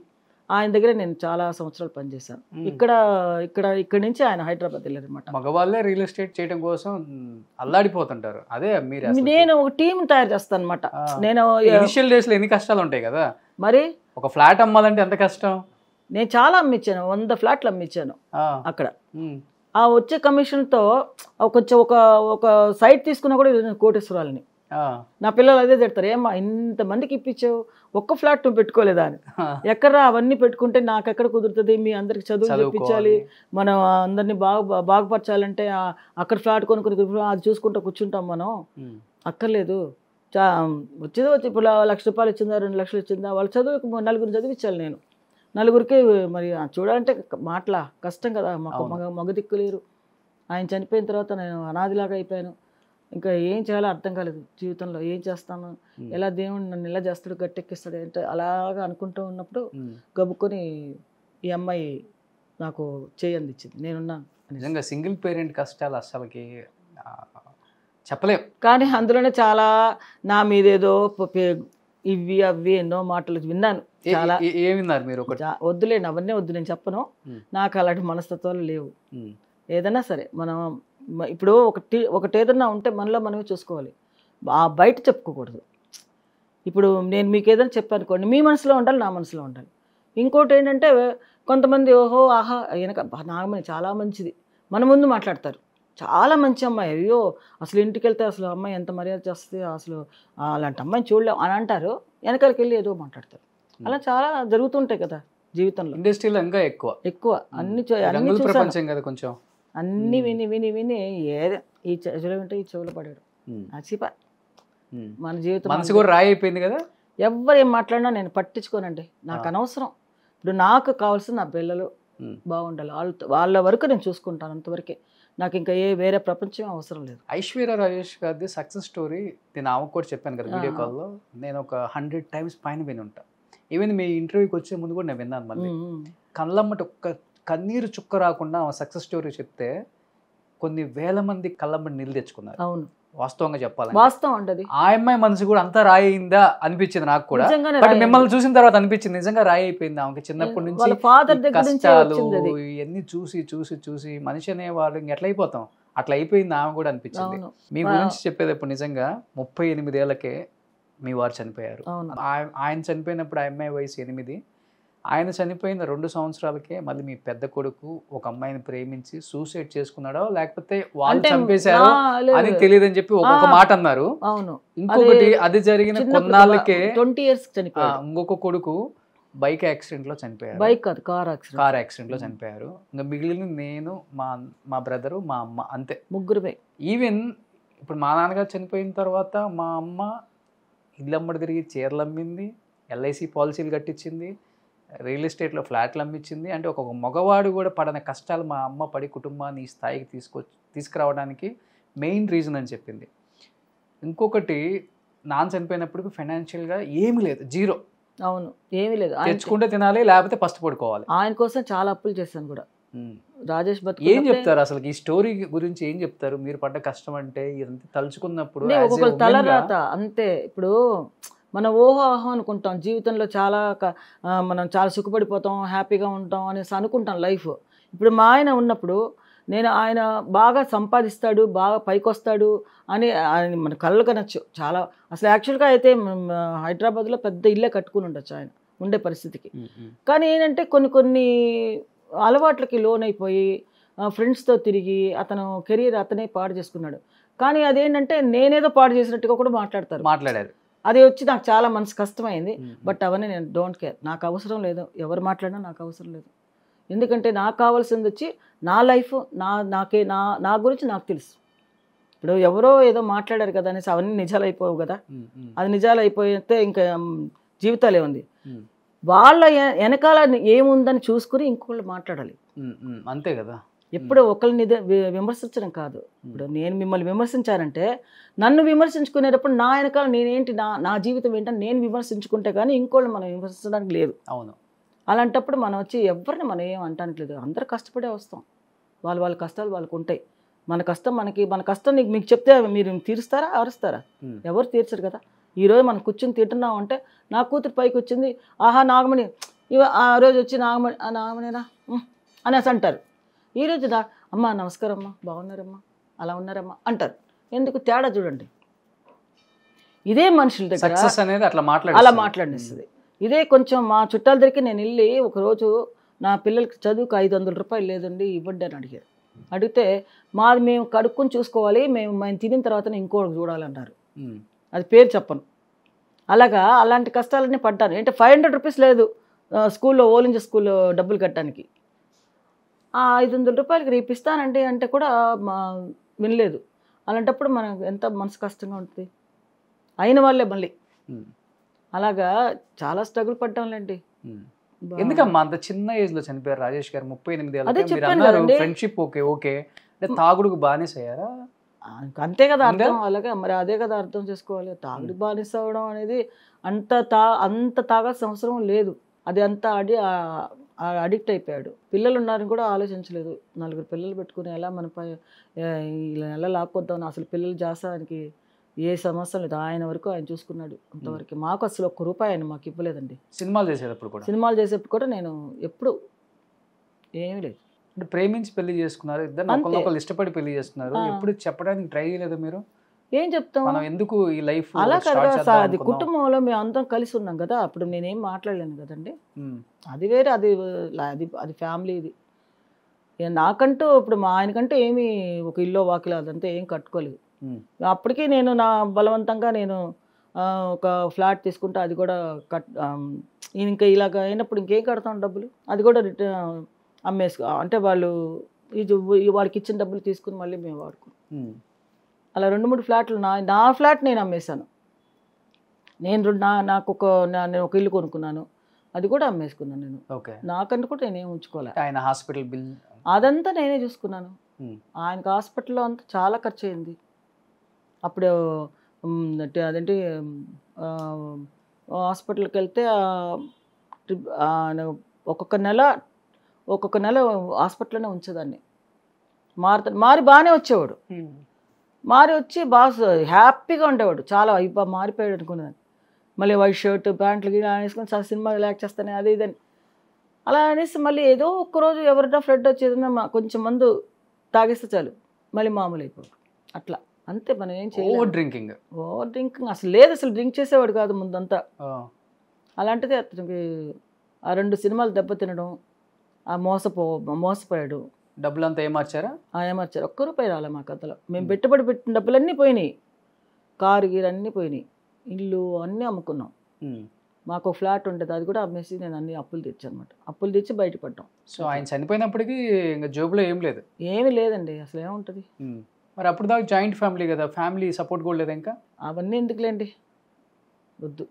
ఆయన దగ్గర నేను చాలా సంవత్సరాలు పనిచేశాను. ఇక్కడ నుంచి ఆయన హైదరాబాద్ వెళ్ళారు అనమాట. మగవాళ్ళే రియల్ ఎస్టేట్ చేయడం కోసం అల్లాడిపోతుంటారు. అదే నేను ఒక టీం తయారు చేస్తాను అనమాట. నేను ఇనిషియల్ డేస్ లో ఎన్ని కష్టాలు ఉంటాయి కదా, మరి ఒక ఫ్లాట్ అమ్మాలంటే ఎంత కష్టం. నేను చాలా అమ్మించాను, 100 ఫ్లాట్లు అమ్మించాను అక్కడ. ఆ వచ్చే కమిషన్తో కొంచెం ఒక సైట్ తీసుకున్నా కూడా కోటేశ్వరాలని నా పిల్లలు అదే తిడతారు, ఏమ్మా ఇంతమందికి ఇప్పించావు, ఒక్క ఫ్లాట్ నువ్వు పెట్టుకోలేదా అని. ఎక్కడా అవన్నీ పెట్టుకుంటే నాకు ఎక్కడ కుదురుతుంది, మీ అందరికి చదువు చెప్పించాలి, మనం అందరినీ బాగుపరచాలంటే అక్కడ ఫ్లాట్ కొనుక్కొని అది చూసుకుంటూ కూర్చుంటాం మనం, అక్కర్లేదు. వచ్చేది ఇప్పుడు 1 లక్ష రూపాయలు ఇచ్చిందా 2 లక్షలు ఇచ్చిందా, వాళ్ళ చదువుకు 4 చదివించాలి నేను. 4కి మరి చూడాలంటే మాటలా కష్టం కదా, మగ దిక్కు లేరు. ఆయన చనిపోయిన తర్వాత నేను అనాదిలాగా అయిపోయాను. ఇంకా ఏం చేయాలో అర్థం కాలేదు జీవితంలో, ఏం చేస్తాను, ఎలా దేవుడు నన్ను ఎలా చేస్తాడు, గట్టెక్కిస్తాడు అంటే అలాగా అనుకుంటూ ఉన్నప్పుడు గబుక్కొని ఈ అమ్మాయి నాకు చేయందిచ్చింది, నేనున్నాను. నిజంగా సింగిల్ పేరెంట్ కష్టాలు అసలుకి చెప్పలేం. కానీ అందులోనే చాలా నా మీదేదో ఇవి అవి ఎన్నో మాటలు విన్నాను. చాలా ఏమిన్నారు మీరు? వద్దులేండి, అవన్నీ వద్దు, నేను చెప్పను. నాకు అలాంటి మనస్తత్వాలు లేవు. ఏదైనా సరే మనం ఇప్పుడు ఒకటి ఏదన్నా ఉంటే మనలో మనమే చూసుకోవాలి, బయట చెప్పుకోకూడదు. ఇప్పుడు నేను మీకు ఏదైనా చెప్పానుకోండి, మీ మనసులో ఉండాలి, నా మనసులో ఉండాలి. ఇంకోటి ఏంటంటే కొంతమంది ఓహో ఆహా వెనక నాగమణి చాలా మంచిది మన ముందు మాట్లాడతారు, చాలా మంచి అమ్మాయి, అయ్యో అసలు ఇంటికి వెళ్తే అసలు అమ్మాయి ఎంత మర్యాద చేస్తుంది, అసలు అలాంటి అమ్మాయిని చూడలేం అని అంటారు, వెనకాలకి వెళ్ళి ఏదో మాట్లాడతారు. అలా చాలా జరుగుతుంటాయి కదా జీవితంలో, ఇండస్ట్రీలో ఇంకా ఎక్కువ అన్ని ప్రపంచం కదా కొంచెం, అన్ని విని విని విని ఏదో ఈ చెవులు వింటే ఈ చెవులు పడాడు అచ్చిపా. మన జీవితం మనసు కూడా రాయి అయిపోయింది కదా. ఎవరు ఏం మాట్లాడినా నేను పట్టించుకోనండి, నాకు అనవసరం. ఇప్పుడు నాకు కావాల్సిన నా పిల్లలు బాగుండాలి, వాళ్ళ వరకు నేను చూసుకుంటాను, అంతవరకే. నాకు ఇంకా వేరే ప్రపంచం అవసరం లేదు. ఐశ్వర్య రాజేష్ గారిది సక్సెస్ స్టోరీ నేను ఆమెకు కూడా చెప్పాను కదా వీడియో కాల్లో, నేను ఒక 100 times పైన విని ఉంటా. ఈవెన్ మీ ఇంటర్వ్యూకి వచ్చే ముందు కూడా నేను విన్నాను. మళ్ళీ కళ్ళమ్మటి ఒక్క కన్నీరు చుక్క రాకుండా ఆమె సక్సెస్ స్టోరీ చెప్తే కొన్ని వేల మంది కళ్ళమ్మటి నీళ్ళు తెచ్చుకున్నారు. అవును, వాస్తవంగా చెప్పాలి, వాస్తవం అంటది. ఆ అమ్మాయి మనసు కూడా అంతా రాయి అయిందా అనిపించింది నాకు కూడా. బట్ మిమ్మల్ని చూసిన తర్వాత అనిపించింది నిజంగా రాయి అయిపోయింది ఆమెకి. చిన్నప్పటి నుంచి కష్టాలు ఇవన్నీ చూసి చూసి చూసి మనిషి అనేవాళ్ళు ఇంకెట్లయిపోతాం అట్లా అయిపోయింది ఆమె కూడా అనిపించింది. మీ గురించి చెప్పేటప్పుడు నిజంగా 38 ఏళ్లకే మీ వారు చనిపోయారు. ఆయన చనిపోయినప్పుడు ఆ అమ్మాయి వయసు 8. ఆయన చనిపోయిన 2 సంవత్సరాలకే మళ్ళీ మీ పెద్ద కొడుకు ఒక అమ్మాయిని ప్రేమించి సూసైడ్ చేసుకున్నాడో లేకపోతే వాళ్ళు చంపేశారో అని తెలియదని చెప్పి ఒక మాట అన్నారు. ఇంకొకటి అది జరిగిన కొన్నాళ్ళకే 20 years ఇంకొక కొడుకు బైక్ యాక్సిడెంట్ లో చనిపోయారు. బైక్ కాదు, కార్ యాక్సిడెంట్ లో చనిపోయారు. ఇంకా మిగిలిన నేను, మా బ్రదరు, మా అమ్మ, అంతే ముగ్గురుమే. ఈవెన్ ఇప్పుడు మా నాన్నగారు చనిపోయిన తర్వాత మా అమ్మ ఇల్లమ్మడి తిరిగి చీరలు అమ్మింది, LIC పాలసీలు కట్టించింది, రియల్ ఎస్టేట్లో ఫ్లాట్లు అమ్మించింది. అంటే ఒక మగవాడు కూడా పడని కష్టాలు మా అమ్మ పడి కుటుంబాన్ని ఈ స్థాయికి తీసుకురావడానికి మెయిన్ రీజన్ అని చెప్పింది. ఇంకొకటి నాన్న చనిపోయినప్పుడు ఫైనాన్షియల్గా ఏమీ లేదు, జీరో. అవును, ఏమీ లేదు, తెచ్చుకుంటే తినాలి లేకపోతే పస్తు పడుకోవాలి. ఆయన కోసం చాలా అప్పులు చేశాను కూడా. రాజేష్ బతుకు ఏం చెప్తారు అసలు ఈ స్టోరీ గురించి, ఏం చెప్తారు మీరు పడ్డ కష్టం? అంటే ఇదంతా తలుచుకున్నప్పుడు ఒక్కొక్కరు తలరాత అంతే. ఇప్పుడు మనం ఓహో అనుకుంటాం జీవితంలో, చాలా మనం చాలా సుఖపడిపోతాం, హ్యాపీగా ఉంటాం అనేసి అనుకుంటాం లైఫ్. ఇప్పుడు మా ఆయన ఉన్నప్పుడు ఆయన బాగా సంపాదిస్తాడు, బాగా పైకి వస్తాడు అని మన కళ్ళు కనొచ్చు చాలా. అసలు యాక్చువల్గా అయితే హైదరాబాద్లో పెద్ద ఇల్లే కట్టుకుని ఉండొచ్చు ఆయన ఉండే పరిస్థితికి. కానీ ఏంటంటే కొన్ని అలవాట్లకి లోన్ అయిపోయి ఫ్రెండ్స్తో తిరిగి అతను కెరీర్ అతనే పాడు చేసుకున్నాడు. కానీ అదేంటంటే నేనేదో పాడు చేసినట్టుగా కూడా మాట్లాడారు. అది వచ్చి నాకు చాలా మనసు కష్టమైంది. బట్ అవన్నీ నేను డోంట్ కేర్, నాకు అవసరం లేదు, ఎవరు మాట్లాడినా నాకు అవసరం లేదు. ఎందుకంటే నాకు కావాల్సింది వచ్చి నా లైఫ్, నా గురించి నాకు తెలుసు. ఇప్పుడు ఎవరో ఏదో మాట్లాడారు కదా అనేసి అవన్నీ నిజాలు అయిపోవు కదా. అది నిజాలు అయిపోతే ఇంకా జీవితాలే ఉంది. వాళ్ళ వెనకాల ఏముందని చూసుకుని ఇంకొకళ్ళు మాట్లాడాలి, అంతే కదా. ఎప్పుడు ఒకరిని విమర్శించడం కాదు. ఇప్పుడు నేను మిమ్మల్ని విమర్శించానంటే నన్ను విమర్శించుకునేటప్పుడు నా వెనకాల నేనేంటి, నా జీవితం ఏంటని నేను విమర్శించుకుంటే కానీ ఇంకోళ్ళు మనం విమర్శించడానికి లేదు. అవును, అలాంటప్పుడు మనం వచ్చి ఎవరిని మనం ఏం అంటానికి లేదు. అందరూ కష్టపడే వస్తాం, వాళ్ళ కష్టాలు వాళ్ళకు ఉంటాయి. మన కష్టం మీకు చెప్తే మీరు తీరుస్తారా, అరుస్తారా? ఎవరు తీర్చరు కదా. ఈరోజు మనం కూర్చొని తింటున్నాం అంటే నా కూతురు పైకి వచ్చింది, ఆహా నాగమణి, ఆ రోజు వచ్చి నాగమణినా అనేసి అంటారు. ఈరోజు అమ్మ నమస్కారం అమ్మా, బాగున్నారమ్మా, అలా ఉన్నారమ్మా అంటారు. ఎందుకు తేడా చూడండి. ఇదే మనుషుల దగ్గర అలా మాట్లాడిస్తుంది. ఇదే కొంచెం మా చుట్టాల దగ్గరికి నేను వెళ్ళి ఒకరోజు నా పిల్లలకి చదువుకు 500 రూపాయలు లేదండి ఇవ్వండి అని అడిగితే మాది మేము కడుక్కొని చూసుకోవాలి, మేము తినిన తర్వాత ఇంకోటి చూడాలన్నారు. అది పేరు చెప్పను. అలాంటి కష్టాలన్నీ పడ్డాను. అంటే 500 రూపీస్ లేదు స్కూల్లో, ఓలింజ స్కూల్లో డబ్బులు కట్టడానికి. 500 రూపాయలకి రేపు ఇస్తానండి అంటే కూడా వినలేదు. అలాంటప్పుడు మనకు ఎంత మనసు కష్టంగా ఉంటుంది. అయిన వాళ్ళే మళ్ళీ అలాగా చాలా స్ట్రగుల్ పడ్డాంలేండి. ఎందుకమ్మా అంత చిన్న ఏజ్ లో చనిపోయారు రాజేష్ గారు? 38 ఏళ్ళ ఫ్రెండ్షిప్ ఓకే, తాగుడుకు బానిస అయ్యారా? అంతే కదా అర్థం. అలాగే మరి అదే కదా అర్థం చేసుకోవాలి. తాగుడు బానిస అవ్వడం అనేది అంత తాగాల్సిన అవసరం లేదు. అది అంతా అడిక్ట్ అయిపోయాడు. పిల్లలు ఉన్నారని కూడా ఆలోచించలేదు. 4 పిల్లలు పెట్టుకుని ఎలా మన ఇలా ఎలా లాక్కొద్దామని అసలు పిల్లలు జాసానికి ఏ సమస్య లేదు. ఆయన వరకు ఆయన చూసుకున్నాడు అంతవరకు. మాకు అసలు ₹1 ఆయన మాకు ఇవ్వలేదండి. సినిమాలు చేసేటప్పుడు కూడా నేను ఎప్పుడు ఏమీ లేదు. అంటే ప్రేమించి పెళ్లి చేసుకున్నారు, ఇద్దరు ఒకళ్ళు ఇష్టపడి పెళ్లి చేసుకున్నారు, ఎప్పుడు చెప్పడానికి ట్రై చేయలేదు మీరు? ఏం చెప్తాం, మనం ఎందుకు ఈ లైఫ్ అలా కదా అది కుటుంబంలో మేము అందరం కలిసి ఉన్నాం కదా, అప్పుడు నేనేం మాట్లాడలేను కదండి. అది వేరే, అది అది అది ఫ్యామిలీ. ఇది నాకంటూ ఇప్పుడు మా ఆయనకంటే ఏమి ఒక ఇల్లు వాకిలో అదంతా ఏం కట్టుకోలేదు. అప్పటికి నేను నా బలవంతంగా నేను ఒక ఫ్లాట్ తీసుకుంటే అది కూడా ఇంకా ఇలాగ అయినప్పుడు ఇంకేం కడతాం డబ్బులు, అది కూడా అమ్మేసుకో అంటే వాళ్ళు వాడికి ఇచ్చిన డబ్బులు తీసుకుని మళ్ళీ మేము వాడుకున్నాం. అలా 2-3 ఫ్లాట్లు నా ఫ్లాట్ నేను అమ్మేశాను. నాకు నేను ఒక ఇల్లు కొనుక్కున్నాను, అది కూడా అమ్మేసుకున్నాను నేను. నాకంటూ కూడా నేనేం ఉంచుకోలేదు. ఆయన హాస్పిటల్ బిల్ అదంతా నేనే చూసుకున్నాను. ఆయనకు హాస్పిటల్లో అంతా చాలా ఖర్చు అయింది. అప్పుడు అదేంటి హాస్పిటల్కి వెళ్తే ఒక్కొక్క నెల హాస్పిటల్లోనే ఉంచేదాన్ని. మారి బాగానే వచ్చేవాడు, మారి వచ్చి బాగా హ్యాపీగా ఉండేవాడు. చాలా మారిపోయాడు అనుకునేదాన్ని. మళ్ళీ వైట్ షర్ట్ ప్యాంట్లు వేసుకొని సినిమా రిలాక్స్ చేస్తానే అది ఇదని అలా అనేసి మళ్ళీ ఏదో ఒక్కరోజు ఎవరితో ఫ్రెండ్ వచ్చేదన్నా కొంచెం మందు తాగేస్తే చాలు మళ్ళీ మామూలు అయిపోయాడు. అట్లా అంతే, మనం ఏం చేయాలి. ఓవర్ డ్రింకింగ్ అసలు లేదు, అసలు డ్రింక్ చేసేవాడు కాదు ముందంతా. అలాంటిది అతనికి ఆ 2 సినిమాలు దెబ్బతినడం, మోసపోయాడు. డబ్బులంతా ఏమార్చారా? ఏమార్చారు. ₹1 రాలే మా కథలో. మేము పెట్టిన డబ్బులన్నీ పోయినాయి, కారు గీరు అన్నీ పోయినాయి, ఇల్లు అన్నీ అమ్ముకున్నాం. మాకు ఫ్లాట్ ఉండేది, అది కూడా అమ్మేసి నేను అన్ని అప్పులు తెచ్చాను అనమాట. అప్పులు తెచ్చి బయటపడ్డాం. సో ఆయన చనిపోయినప్పటికీ ఇంకా జోబులో ఏం లేదు? ఏమీ లేదండి, అసలు ఏముంటుంది. మరి అప్పుడు దాకా జాయింట్ ఫ్యామిలీ కదా, ఫ్యామిలీ సపోర్ట్ కూడా లేదు ఇంకా? అవన్నీ ఎందుకులేండి, వద్దు.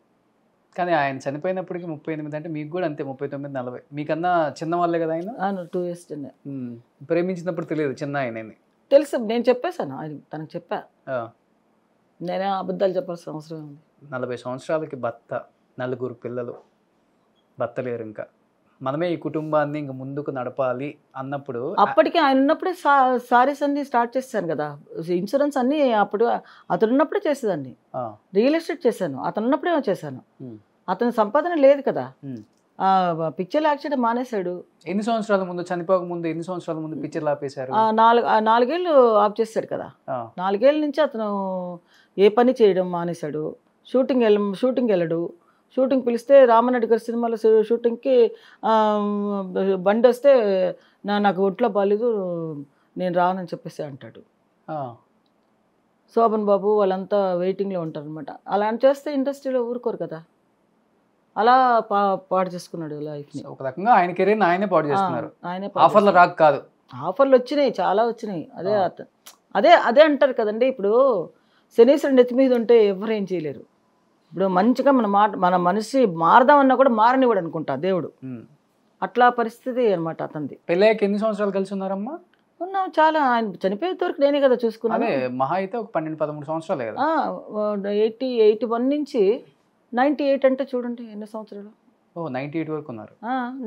కానీ ఆయన చనిపోయినప్పటికీ 38 అంటే మీకు కూడా అంతే 39-40. మీకన్నా చిన్న వాళ్ళే కదా ఆయన? 2 years చిన్న. ప్రేమించినప్పుడు తెలియదు చిన్న ఆయన తెలుసు, నేను చెప్పేశాను ఆయన, తనకు చెప్పా. నేనే అబద్ధాలు చెప్పాల్సిన అవసరం ఉంది. 40 సంవత్సరాలకి భర్త, 4 పిల్లలు, భర్త లేరు, ఇంకా మనమే ఈ కుటుంబాన్ని ఇంక ముందుకు నడపాలి అన్నప్పుడు అప్పటికి ఆయన ఉన్నప్పుడే సారీస్ అన్ని స్టార్ట్ చేశాను కదా, ఇన్సూరెన్స్ అన్ని అప్పుడు అతను ఉన్నప్పుడే చేసేదాన్ని. రియల్ ఎస్టేట్ చేశాను అతను ఉన్నప్పుడే చేశాను. అతని సంపాదన లేదు కదా, పిక్చర్లు యాక్చువల్లీ మానేశాడు. ఎన్ని సంవత్సరాల ముందు, చనిపోక ముందు ఎన్ని సంవత్సరాల ముందు పిక్చర్లు ఆపేశారు? 4 ఏళ్ళు ఆఫ్ చేశాడు కదా. 4 ఏళ్ళ నుంచి అతను ఏ పని చేయడం మానేశాడు. షూటింగ్ వెళ్ళడు. షూటింగ్ పిలిస్తే రామనాయుడు గారి సినిమాలో షూటింగ్కి బండి వస్తే నాకు ఒంట్లో బాగాలేదు నేను రానని చెప్పేసి అంటాడు. శోభన్ బాబు వాళ్ళంతా వెయిటింగ్లో ఉంటారు అనమాట. అలా చేస్తే ఇండస్ట్రీలో ఊరుకోరు కదా. అలా పాడు చేసుకున్నాడు లైఫ్ని. ఒక రకంగా ఆయన కెరీర్ని ఆయనే పాడు చేస్తున్నారు. ఆఫర్లు రాక కాదు, ఆఫర్లు వచ్చినాయి, చాలా వచ్చినాయి. అదే అంటారు కదండి, ఇప్పుడు శనీశ్వరుడు నెత్తి మీద ఉంటే ఎవరేం చేయలేరు. ఇప్పుడు మంచిగా మన మనిషి మారదామన్నా కూడా మారనివాడు అనుకుంటా దేవుడు. అట్లా పరిస్థితి అనమాట అతనిది. పెళ్ళయ్యాక ఎన్ని సంవత్సరాలు కలిసి ఉన్నారమ్మా? ఉన్నాం చాలా. ఆయన చనిపోయేంత వరకు నేనే కదా చూసుకున్నాను. మహా అయితే ఒక 12-13 సంవత్సరాలే కదా. 81 నుంచి 98 అంటే చూడండి ఎన్ని సంవత్సరాలు. 98 వరకు ఉన్నారు.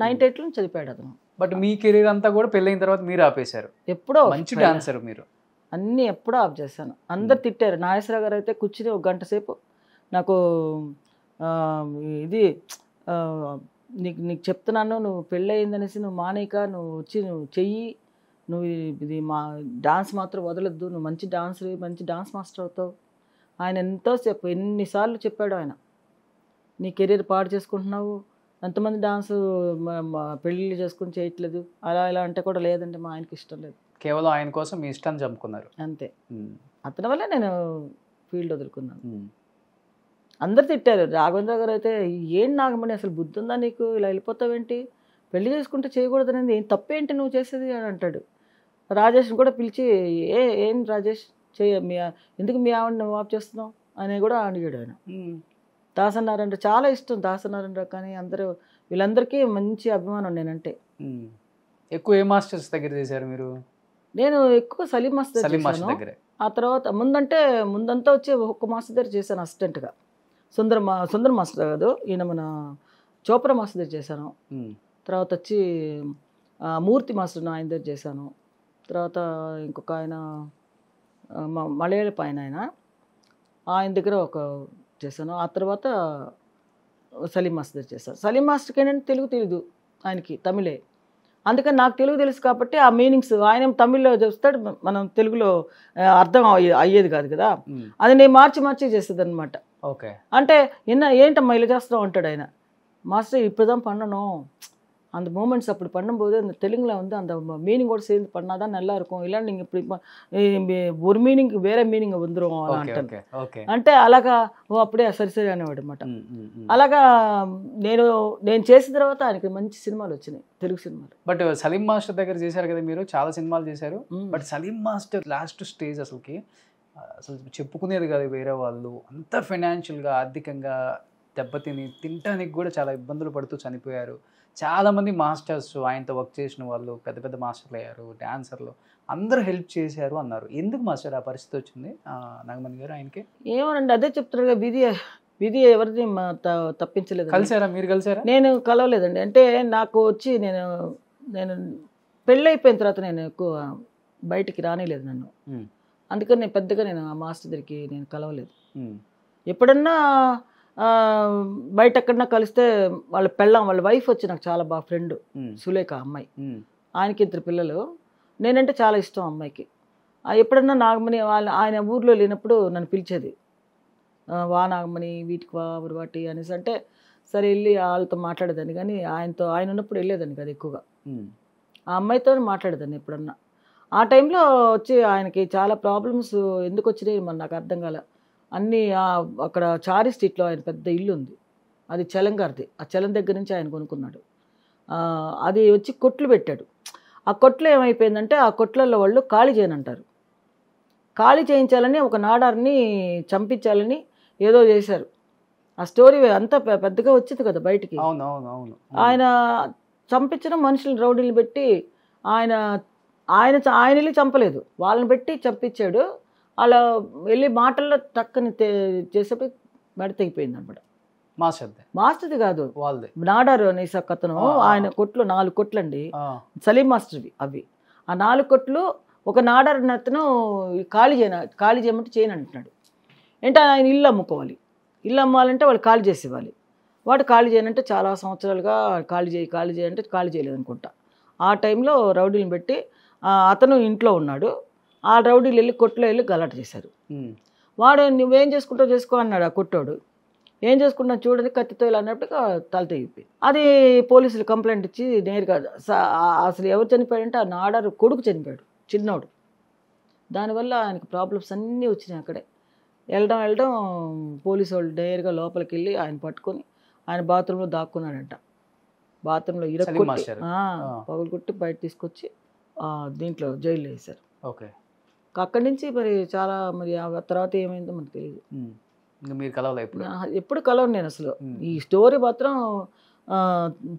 98లో చనిపోయాడు అతను. బట్ మీ కెరీర్ అంతా కూడా పెళ్ళైన తర్వాత మీరు ఆపేశారు. ఎప్పుడో మంచి డాన్సర్ మీరు. అన్నీ ఎప్పుడో ఆఫ్ చేశాను. అందరు తిట్టారు. నాగేశ్వరరావు గారు అయితే కూర్చుని 1 గంట సేపు నాకు ఇది నీకు చెప్తున్నాను, నువ్వు పెళ్ళయిందనేసి నువ్వు మానేక, నువ్వు వచ్చి నువ్వు చెయ్యి, నువ్వు ఇది మా డాన్స్ మాత్రం వదలొద్దు, నువ్వు మంచి డాన్స్ మాస్టర్ అవుతావు. ఆయన ఎంతోసేపు ఎన్నిసార్లు చెప్పాడు ఆయన, నీ కెరీర్ పాడు చేసుకుంటున్నావు, ఎంతమంది డాన్స్ పెళ్ళిళ్ళు చేసుకుని చేయట్లేదు, అలా ఇలా అంటే కూడా లేదండి, మా ఆయనకి ఇష్టం లేదు. కేవలం ఆయన కోసం మీ ఇష్టాన్ని చంపుకున్నారు అంతే. అతని వల్ల నేను ఫీల్డ్ వదులుకున్నాను. అందరు తిట్టారు. రాఘవేంద్ర గారు అయితే, ఏం నాగమణి అసలు బుద్ధి ఉందా నీకు, ఇలా వెళ్ళిపోతావేంటి, పెళ్లి చేసుకుంటే చేయకూడదనేది ఏం తప్పేంటి నువ్వు చేసేది అని అంటాడు. రాజేష్ని కూడా పిలిచి, ఏం రాజేష్ ఎందుకు మీ ఆవిడని నువ్వు ఆఫ్ చేస్తున్నావు అని కూడా అడిగాడు ఆయన. దాసనారాయణ చాలా ఇష్టం, దాసనారాయణ కానీ అందరూ వీళ్ళందరికీ మంచి అభిమానం నేనంటే. ఎక్కువ ఏ మాస్టర్స్ దగ్గర చేశారు మీరు? నేను ఎక్కువ సలీం మాస్టర్ చేశాను. ఆ తర్వాత ముందంతా వచ్చి ఒక్క మాస్టర్ దగ్గర చేశాను అసిస్టెంట్గా. సుందర్ మాస్టర్ కాదు, ఈయన మన చోప్రా మాస్టర్ దగ్గర చేశాను. తర్వాత వచ్చి మూర్తి మాస్టర్ ఆయన దగ్గర చేశాను. తర్వాత ఇంకొక ఆయన మలయాళపు ఆయన దగ్గర ఒక చేశాను. ఆ తర్వాత సలీం మాస్టర్ దగ్గర చేశాను. సలీం మాస్టర్కి ఏంటంటే తెలుగు తెలీదు, ఆయనకి తమిళే. అందుకని నాకు తెలుగు తెలుసు కాబట్టి ఆ మీనింగ్స్ ఆయన తమిళ్లో చూస్తాడు, మనం తెలుగులో అర్థం అయ్యేది కాదు కదా. అది నేను మార్చి చేసేది అనమాట. ఓకే. అంటే ఏంటమ్మా ఇలా చేస్తావు అంటాడు ఆయన. మాస్టర్ இப்போதான் பண்ணணும், அந்த மூமெண்ட்ஸ் அப்படி பண்ணும்போது அந்த தெலுங்குல வந்து அந்த மீனிங்கோட சேர்ந்து பண்ணாதான் நல்லா இருக்கும், இல்லை நீங்கள் இப்படி ஒரு மீனிங் వేరే మీనింగ్ வந்துடும் అలా అంటాను. అంటే అలాగా అప్పుడే సరి అనేవాడు అనమాట. అలాగా నేను చేసిన తర్వాత ఆయనకి మంచి సినిమాలు వచ్చినాయి, తెలుగు సినిమాలు. బట్ సలీం మాస్టర్ దగ్గర చేశారు కదా మీరు, చాలా సినిమాలు చేశారు. But Salim master last stage అసలు చెప్పుకునేది కాదు వేరే వాళ్ళు, అంత ఫైనాన్షియల్గా ఆర్థికంగా దెబ్బతిని తినడానికి కూడా చాలా ఇబ్బందులు పడుతూ చనిపోయారు. చాలామంది మాస్టర్స్ ఆయనతో వర్క్ చేసిన వాళ్ళు పెద్ద పెద్ద మాస్టర్లు అయ్యారు, డాన్సర్లు అందరూ హెల్ప్ చేశారు అన్నారు. ఎందుకు మాస్టర్ ఆ పరిస్థితి వచ్చింది నాగమణి గారు ఆయనకి? ఏమోనండి, అదే చెప్తున్నారు కదా, విధి ఎవరిని తప్పించలేదు. కలిసారా మీరు? కలిసారా? నేను కలవలేదండి. అంటే నాకు వచ్చి నేను పెళ్ళి అయిపోయిన తర్వాత నేను ఎక్కువ బయటికి రానిలేదు నన్ను. అందుకని నేను పెద్దగా ఆ మాస్టర్ దగ్గరికి నేను కలవలేదు. ఎప్పుడన్నా బయట ఎక్కడన్నా కలిస్తే వాళ్ళ వైఫ్ వచ్చి నాకు చాలా బాగా ఫ్రెండ్, సులేఖ అమ్మాయి. ఆయనకి 2 పిల్లలు. నేనంటే చాలా ఇష్టం అమ్మాయికి. ఎప్పుడన్నా నాగమణి ఆయన ఊర్లో లేనప్పుడు నన్ను పిలిచేది, వా నాగమణి వీటికి వాటి అనేసి. అంటే సరే వెళ్ళి వాళ్ళతో మాట్లాడేదాన్ని, కానీ ఆయన ఉన్నప్పుడు వెళ్ళేదాన్ని కదా ఎక్కువగా. ఆ అమ్మాయితో మాట్లాడేదాన్ని ఎప్పుడన్నా. ఆ టైంలో వచ్చి ఆయనకి చాలా ప్రాబ్లమ్స్ ఎందుకు వచ్చినాయి మరి నాకు అర్థం కాలే. అన్నీ అక్కడ చారి స్ట్రీట్లో ఆయన పెద్ద ఇల్లు ఉంది, అది చలం గారిది. ఆ చలం దగ్గర నుంచి ఆయన కొనుక్కున్నాడు. అది వచ్చి కొట్లు పెట్టాడు. ఆ కొట్లు ఏమైపోయిందంటే ఆ కొట్లలో వాళ్ళు ఖాళీ చేయనంటారు. ఖాళీ చేయించాలని ఒక నాడార్ని చంపించాలని ఏదో చేశారు. ఆ స్టోరీ అంతా పెద్దగా వచ్చింది కదా బయటికి. ఆయన చంపించడం, మనుషులు రౌడీలు పెట్టి ఆయన వెళ్ళి చంపలేదు, వాళ్ళని పెట్టి చంపించాడు. అలా వెళ్ళి మాటల్లో టక్కని చేసేప్పుడు మెడ తెగిపోయింది అనమాట. మాస్టర్ది కాదు, నాడారు అనేసి అతను. ఆయన కొట్లు 4 కొట్లు అండి, సలీం మాస్టర్వి అవి. ఆ 4 కొట్లు ఒక నాడారు అతను ఖాళీ చేయమంటే చేయను అంటున్నాడు. అంటే ఆయన ఇల్లు అమ్ముకోవాలి, ఇల్లు అమ్మాలంటే వాళ్ళు ఖాళీ చేసేవాలి. వాడు ఖాళీ చేయనంటే చాలా సంవత్సరాలుగా ఖాళీ చేయంటే ఖాళీ చేయలేదు అనుకుంటా. ఆ టైంలో రౌడీలను పెట్టి అతను ఇంట్లో ఉన్నాడు. ఆ రౌడీలు వెళ్ళి కొట్లో వెళ్ళి గలాట చేశారు. వాడు నువ్వేం చేసుకుంటావు చేసుకో అన్నాడు ఆ కొట్టోడు. ఏం చేసుకుంటా చూడని కత్తితో ఇలా అన్నప్పుడు తల తెగిపోయింది. అది పోలీసులు కంప్లైంట్ ఇచ్చి నేరుగా అసలు ఎవరు చనిపోయాడంటే ఆ నాడారు కొడుకు చనిపోయాడు, చిన్నోడు. దానివల్ల ఆయనకు ప్రాబ్లమ్స్ అన్నీ వచ్చినాయి. అక్కడే వెళ్ళడం పోలీసు వాళ్ళు నేరుగా లోపలికి వెళ్ళి ఆయన పట్టుకొని ఆయన బాత్రూంలో దాక్కున్నాడంట. బాత్రూంలో పగులు కొట్టి బయట తీసుకొచ్చి దీంట్లో జైల్లో వేశారు. ఓకే. అక్కడి నుంచి మరి చాలా మరి ఆ తర్వాత ఏమైందో మనకు తెలియదు. మీరు కలవలే ఎప్పుడు కలవను నేను అసలు. ఈ స్టోరీ మాత్రం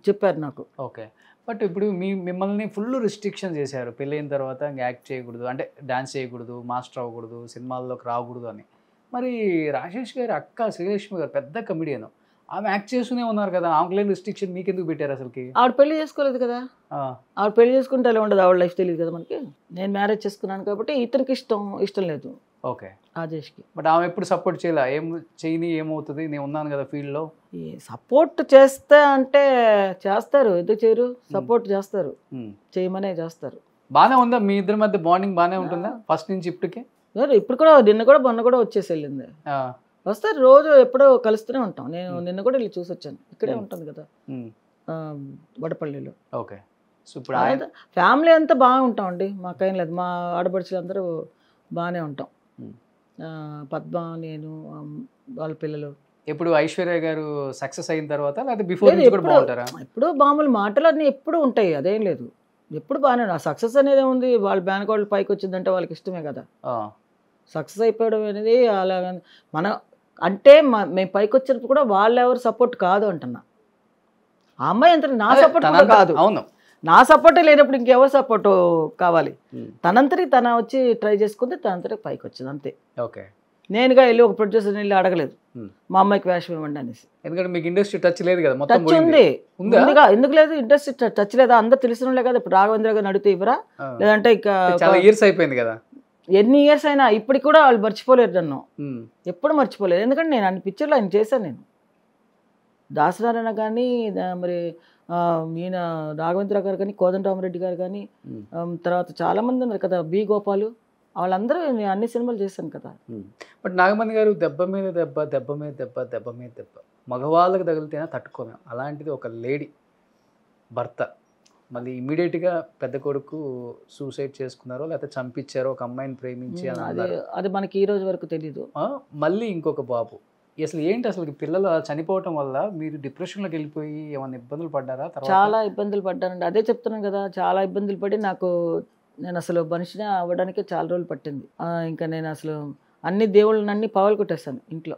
చెప్పారు నాకు. ఓకే. బట్ ఇప్పుడు మిమ్మల్ని ఫుల్ రిస్ట్రిక్షన్ చేశారు పెళ్ళైన తర్వాత, యాక్ట్ చేయకూడదు, అంటే డాన్స్ చేయకూడదు, మాస్టర్ అవ్వకూడదు, సినిమాల్లోకి రాకూడదు అని. మరి రాజేష్ గారి అక్క శ్రీలక్ష్మి గారు పెద్ద కమెడియన్, ఆమె యాక్ట్ చేస్తూనే ఉన్నారు కదా, ఆమెకు రిస్ట్రిక్షన్ మీకు ఎందుకు పెట్టారు అసలుకి? ఆవిడ పెళ్లి చేసుకోలేదు కదా, ఆవిడ పెళ్లి చేసుకుంటే అలా ఉండదు, ఆవిడ లైఫ్ తెలియదు కదా మనకి. నేను మ్యారేజ్ చేసుకున్నాను కాబట్టి ఇతనికి ఇష్టం లేదు. ఓకే. రాజేష్కి. బట్ ఆమె ఎప్పుడు సపోర్ట్ చేయలే, చేయని ఏమవుతుంది, నేను ఉన్నాను కదా ఫీల్డ్లో. సపోర్ట్ చేస్తే అంటే చేస్తారు, ఎందుకు చేయరు, సపోర్ట్ చేస్తారు, చేయమనే చేస్తారు. బాగానే ఉందా మీ ఇద్దరి మధ్య బాండింగ్? బాగానే ఉంటుందా ఫస్ట్ నుంచి ఇప్పటికే? ఇప్పుడు కూడా మొన్న కూడా వచ్చేసి వెళ్ళింది. వస్తారు రోజు, ఎప్పుడో కలుస్తూనే ఉంటాం. నేను నిన్న కూడా వెళ్ళి చూసి వచ్చాను, ఇక్కడే ఉంటుంది కదా వడపల్లిలో. ఓకే. సో ఇప్పుడు ఫ్యామిలీ అంతా బాగా ఉంటాం అండి, మాకేం లేదు. మా ఆడపడుచులు అందరూ బాగానే ఉంటాం. పద్మ, నేను, వాళ్ళ పిల్లలు. ఎప్పుడు ఐశ్వర్య గారు సక్సెస్ అయిన తర్వాత లేదా బిఫోర్ నుంచి కూడా బాగుంటారా? ఎప్పుడు మామూలు మాటలు అన్నీ ఎప్పుడు ఉంటాయి, అదేం లేదు, ఎప్పుడు బాగానే. సక్సెస్ అనేది ఉంది, వాళ్ళ బ్యానకోళ్ళు పైకి వచ్చిందంటే వాళ్ళకి ఇష్టమే కదా. సక్సెస్ అయిపోవడం అనేది అలా మన అంటే మేము పైకి వచ్చినప్పుడు కూడా వాళ్ళు ఎవరు సపోర్ట్ కాదు అంటున్నా. ఆ అమ్మాయి అంత నా సపోర్ట్ కాదు. అవును, నా సపోర్టే లేనప్పుడు ఇంకెవరు సపోర్ట్ కావాలి? తనంతటి తన వచ్చి ట్రై చేసుకుంటే తనంతటి పైకి వచ్చింది అంతే. ఓకే. నేనుగా వెళ్ళి ఒక ప్రొడ్యూసర్ని వెళ్ళి అడగలేదు, మా అమ్మాయికి వేషం ఇవ్వండి అనేసి. ఎందుకంటే మీకు ఇండస్ట్రీ టచ్ లేదు కదా, మొత్తం టచ్ ఉంది, ఉందా? ఉందిగా, ఎందుకు లేదు, ఇండస్ట్రీ టచ్ లేదా, అందరు తెలిసిన వాళ్ళే కదా. ఇప్పుడు రాఘవేంద్ర గారు నడితే ఇవ్వరా, లేదంటే ఇక చాలా ఇయర్స్ అయిపోయింది కదా, ఎన్ని ఇయర్స్ అయినా ఇప్పటికి కూడా వాళ్ళు మర్చిపోలేరు నన్ను, ఎప్పుడు మర్చిపోలేదు. ఎందుకంటే నేను అన్ని పిక్చర్లు ఆయన చేశాను. నేను దాసనారాయణ కానీ, మరి ఈయన రాఘవేంద్ర గారు కానీ, కోదండరామరెడ్డి గారు కానీ, తర్వాత చాలామంది ఉన్నారు కదా, బి గోపాలు, వాళ్ళందరూ నేను అన్ని సినిమాలు చేశాను కదా. బట్ నాగమణి గారు దెబ్బ మీద దెబ్బ, దెబ్బ మీద దెబ్బ, దెబ్బ మీద దెబ్బ, మగవాళ్ళకి తగిలితేనే తట్టుకోలేం. అలాంటిది ఒక లేడీ భర్త మళ్ళీ ఇమీడియట్గా పెద్ద కొడుకు సూసైడ్ చేసుకున్నారో లేకపోతే చంపించారో, ఒక అమ్మాయిని ప్రేమించి అది మనకి ఈ రోజు వరకు తెలీదు. మళ్ళీ ఇంకొక బాబు. అసలు ఏంటి, అసలు పిల్లలు చనిపోవటం వల్ల మీరు డిప్రెషన్లోకి వెళ్ళిపోయి ఏమైనా ఇబ్బందులు పడ్డారా? చాలా ఇబ్బందులు పడ్డానండి, అదే చెప్తున్నాను కదా, చాలా ఇబ్బందులు పడి నేను అసలు మనిషిని అవ్వడానికే చాలా రోజులు పట్టింది. ఇంకా నేను అసలు అన్ని దేవుళ్ళని పగలు కొట్టేస్తాను ఇంట్లో.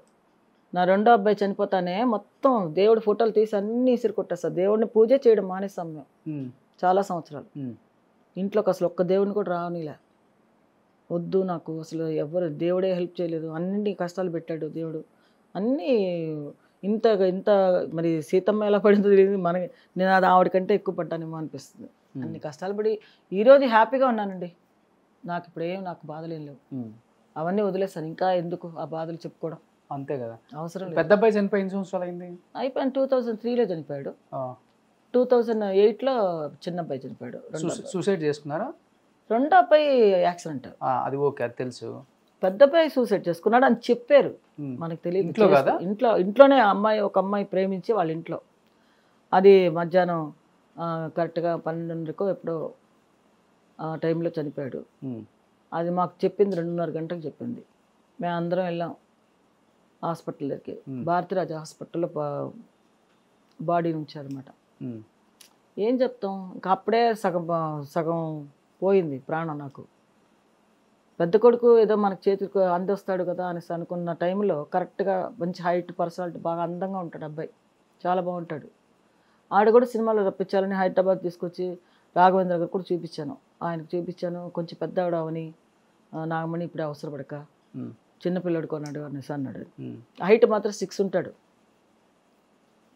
నా రెండో అబ్బాయి చనిపోతానే మొత్తం దేవుడి ఫోటోలు తీసి అన్ని ఇసురు కొట్టేస్తాను. దేవుడిని పూజ చేయడం మానేస్తాం మేము చాలా సంవత్సరాలు. ఇంట్లోకి అసలు ఒక్క దేవుడిని కూడా రావనిలే, వద్దు నాకు అసలు ఎవరు, దేవుడే హెల్ప్ చేయలేదు, అన్ని కష్టాలు పెట్టాడు దేవుడు, అన్నీ ఇంత ఇంత మరి సీతమ్మ ఎలా పడిందో తెలియదు మనకి. నేను అది ఆవిడకంటే ఎక్కువ పడ్డానేమో అనిపిస్తుంది. అన్ని కష్టాలు పడి ఈరోజు హ్యాపీగా ఉన్నానండి. నాకు ఇప్పుడు నాకు బాధలు ఏం లేవు, అవన్నీ వదిలేస్తాను. ఇంకా ఎందుకు ఆ బాధలు చెప్పుకోవడం, అంతే కదా, అవసరం లేదు. పెద్ద అబ్బాయి చనిపోయి ఎన్ని సంవత్సరాలు అయింది? అయిపోయాను, 2003లో చనిపోయాడు. 2008లో చిన్న అబ్బాయి చనిపోయాడు. సూసైడ్ చేసుకున్నారా? రెండో అబ్బాయి యాక్సిడెంట్. అది ఓకే, అది తెలుసు. పెద్ద అబ్బాయి సూసైడ్ చేసుకున్నాడు అని చెప్పారు, మనకు తెలియదు. ఇంట్లోనే ఒక అమ్మాయి ప్రేమించి వాళ్ళ ఇంట్లో, అది మధ్యాహ్నం కరెక్ట్గా 12:30కో ఎప్పుడో ఆ టైంలో చనిపోయాడు. అది మాకు చెప్పింది 2:30 గంటలకు చెప్పింది. మేము అందరం వెళ్ళాం హాస్పిటల్ దగ్గరికి, భారతీరాజ హాస్పిటల్లో బాడీ ఉంచారన్నమాట. ఏం చెప్తాం, ఇంకా అప్పుడే సగం పోయింది ప్రాణం నాకు. పెద్ద కొడుకు ఏదో మనకు చేతికి అందొస్తాడు కదా అనేసి అనుకున్న టైంలో కరెక్ట్గా మంచి హైట్, పర్సనాలిటీ, బాగా అందంగా ఉంటాడు అబ్బాయి, చాలా బాగుంటాడు. ఆడ కూడా సినిమాలో రప్పించాలని హైదరాబాద్ తీసుకొచ్చి రాఘవేంద్ర గారు కూడా చూపించాను, ఆయనకు చూపించాను. కొంచెం పెద్ద ఆవిడ అవని, నాగమణి ఇప్పుడే అవసరపడక చిన్నపిల్లడు కొన్నాడు అనేసి అన్నాడు. హైట్ మాత్రం 6 ఉంటాడు,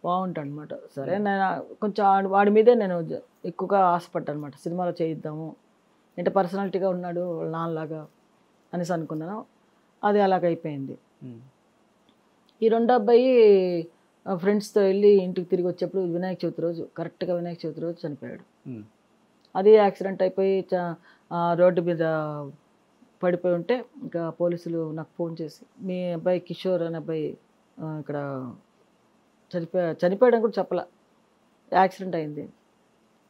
బాగుంటాడు అనమాట. సరే నేను కొంచెం వాడి మీదే నేను ఎక్కువగా ఆశపడ్డాను అనమాట, సినిమాలో చేయిద్దాము, అంటే పర్సనాలిటీగా ఉన్నాడు నాన్నలాగా అనేసి అనుకున్నాను. అది అలాగైపోయింది. ఈ రెండో అబ్బాయి ఫ్రెండ్స్తో వెళ్ళి ఇంటికి తిరిగి వచ్చేప్పుడు వినాయక చవితి రోజు, కరెక్ట్గా వినాయక చవితి రోజు చనిపోయాడు. అది యాక్సిడెంట్ అయిపోయి రోడ్డు మీద పడిపోయి ఉంటే ఇంకా పోలీసులు నాకు ఫోన్ చేసి, మీ అబ్బాయి కిషోర్ అనే అబ్బాయి ఇక్కడ చనిపోయాడని కూడా చెప్పలా, యాక్సిడెంట్ అయింది.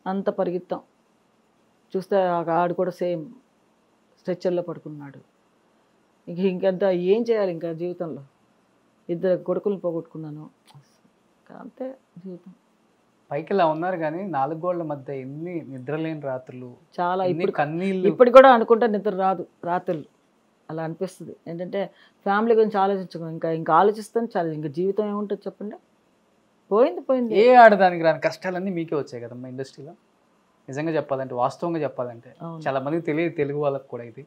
అంత పరిగెత్తాం, చూస్తే ఆడు కూడా సేమ్ స్ట్రెచ్చర్లో పడుకున్నాడు. ఇంకంతా ఏం చేయాలి ఇంకా జీవితంలో, 2 కొడుకులను పోగొట్టుకున్నాను, అంతే జీవితం. పైకి ఇలా ఉన్నారు కానీ 4 గోళ్ల మధ్య ఎన్ని నిద్రలేని రాత్రులు, చాలా. కన్నీళ్ళు ఇప్పుడు కూడా అనుకుంటే నిద్ర రాదు రాత్రులు, అలా అనిపిస్తుంది. ఏంటంటే ఫ్యామిలీ గురించి ఆలోచించకు, ఇంకా ఆలోచిస్తాను చాలా, ఇంకా జీవితం ఏముంటుంది చెప్పండి, పోయింది. ఏ ఆడదానికి రాని కష్టాలన్నీ మీకే వచ్చాయి కదమ్మా ఇండస్ట్రీలో. నిజంగా చెప్పాలంటే, వాస్తవంగా చెప్పాలంటే చాలా మందికి తెలియదు, తెలుగు వాళ్ళకి కూడా. ఇది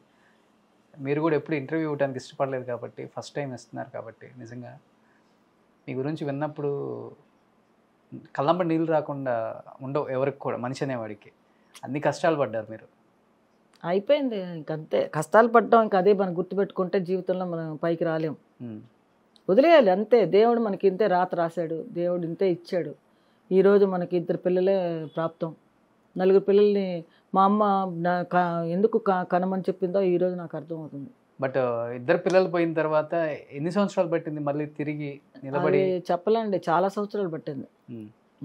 మీరు కూడా ఎప్పుడు ఇంటర్వ్యూ ఇవ్వడానికి ఇష్టపడలేదు కాబట్టి, ఫస్ట్ టైం ఇస్తున్నారు కాబట్టి, నిజంగా మీ గురించి విన్నప్పుడు కళ్ళంబ నీళ్ళు రాకుండా ఉండవు ఎవరికి కూడా, మనిషి అనేవాడికి. అన్ని కష్టాలు పడ్డారు మీరు. అయిపోయింది ఇంకంతే, కష్టాలు పడ్డాం, ఇంకా అదే మనం గుర్తుపెట్టుకుంటే జీవితంలో మనం పైకి రాలేం, వదిలేయాలి అంతే. దేవుడు మనకి ఇంతే రాత రాశాడు, దేవుడు ఇంతే ఇచ్చాడు. ఈరోజు మనకి 2 పిల్లలే ప్రాప్తం, 4 పిల్లల్ని మా అమ్మ ఎందుకు కనమని చెప్పిందో ఈరోజు నాకు అర్థమవుతుంది. బట్ 2 పిల్లలు పోయిన తర్వాత ఎన్ని సంవత్సరాలు పట్టింది మళ్ళీ తిరిగి నిలబడి? చెప్పలేండి, చాలా సంవత్సరాలు పట్టింది.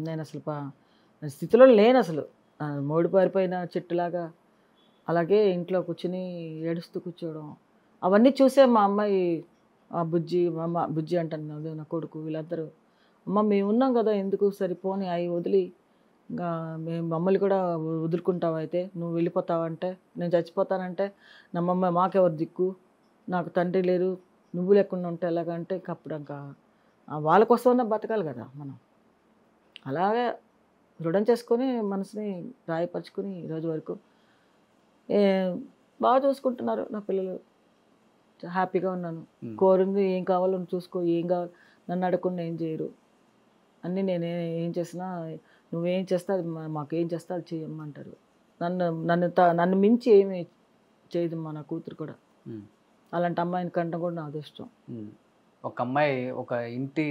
నేను అసలు స్థితిలో లేను, అసలు మోడిపారిపోయిన చెట్టులాగా అలాగే ఇంట్లో కూర్చుని ఏడుస్తూ కూర్చోవడం, అవన్నీ చూసే మా అమ్మాయి, బుజ్జి అంటాను నా కొడుకు, వీళ్ళందరూ, అమ్మ మేము ఉన్నాం కదా ఎందుకు సరిపోని అవి వదిలి, ఇంకా మేము మమ్మల్ని కూడా వదులుకుంటావు, అయితే నువ్వు వెళ్ళిపోతావంటే, నేను చచ్చిపోతానంటే నా మమ్మ మాకెవరు దిక్కు, నాకు తండ్రి లేరు, నువ్వు లేకుండా ఉంటే ఎలాగంటే అప్పుడు ఇంకా వాళ్ళ కోసమన్నా బతకాలి కదా మనం. అలాగే దృఢం చేసుకొని మనసుని గాయపరుచుకొని ఈరోజు వరకు బాగా చూసుకుంటున్నారు నా పిల్లలు, హ్యాపీగా ఉన్నాను. కోరింది ఏం కావాలో చూసుకో, ఏం కావాలి నన్ను అడగకుండా ఏం చేయరు. అన్నీ నేనే ఏం చేసినా నువ్వేం చేస్తే అది మాకు ఏం చేస్తే అది చేయమంటారు. నన్ను మించి ఏమి చేయదు మా నా కూతురు కూడా. అలాంటి అమ్మాయిని కంటం కూడా నా అదృష్టం. ఒక అమ్మాయి ఒక ఇంటి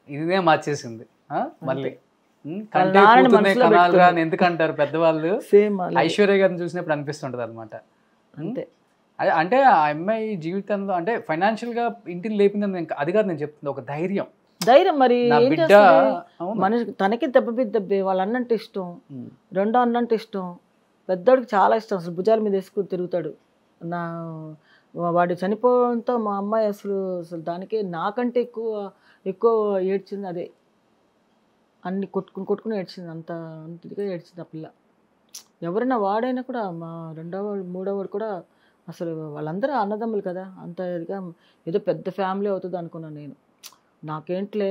ఇదినే మార్చేసింది మళ్ళీ. కంటే కూతుర్నే కనాలిరా అని ఎందుకంటారు పెద్దవాళ్ళు. సేమ్ ఐశ్వర్య గారిని చూసినప్పుడు అనిపిస్తుంటది అనమాట. అంతే. అదే అంటే ఆ అమ్మాయి జీవితంలో అంటే ఫైనాన్షియల్ గా ఇంటిని లేపిందని అది కాదు నేను చెప్తుంది, ఒక ధైర్యం మరి నా ఏం బిడ్డ. చేస్తుంది మనిషి తనకి దెబ్బే వాళ్ళ అన్నంటే ఇష్టం, రెండో అన్నంటే ఇష్టం, పెద్దోడికి చాలా ఇష్టం. అసలు భుజాల మీద వేసుకుని తిరుగుతాడు. వాడు చనిపోవడంతో మా అమ్మాయి అసలు దానికే నాకంటే ఎక్కువ ఏడ్చింది. అదే అన్ని కొట్టుకుని ఏడ్చింది. అంత ఇదిగా ఏడ్చింది ఆ పిల్ల. ఎవరైనా వాడైనా కూడా మా రెండోవాడు మూడోవాడు కూడా అసలు వాళ్ళందరూ అన్నదమ్ములు కదా, అంత ఇదిగా ఏదో పెద్ద ఫ్యామిలీ అవుతుంది అనుకున్నాను నేను. నాకేంట్లే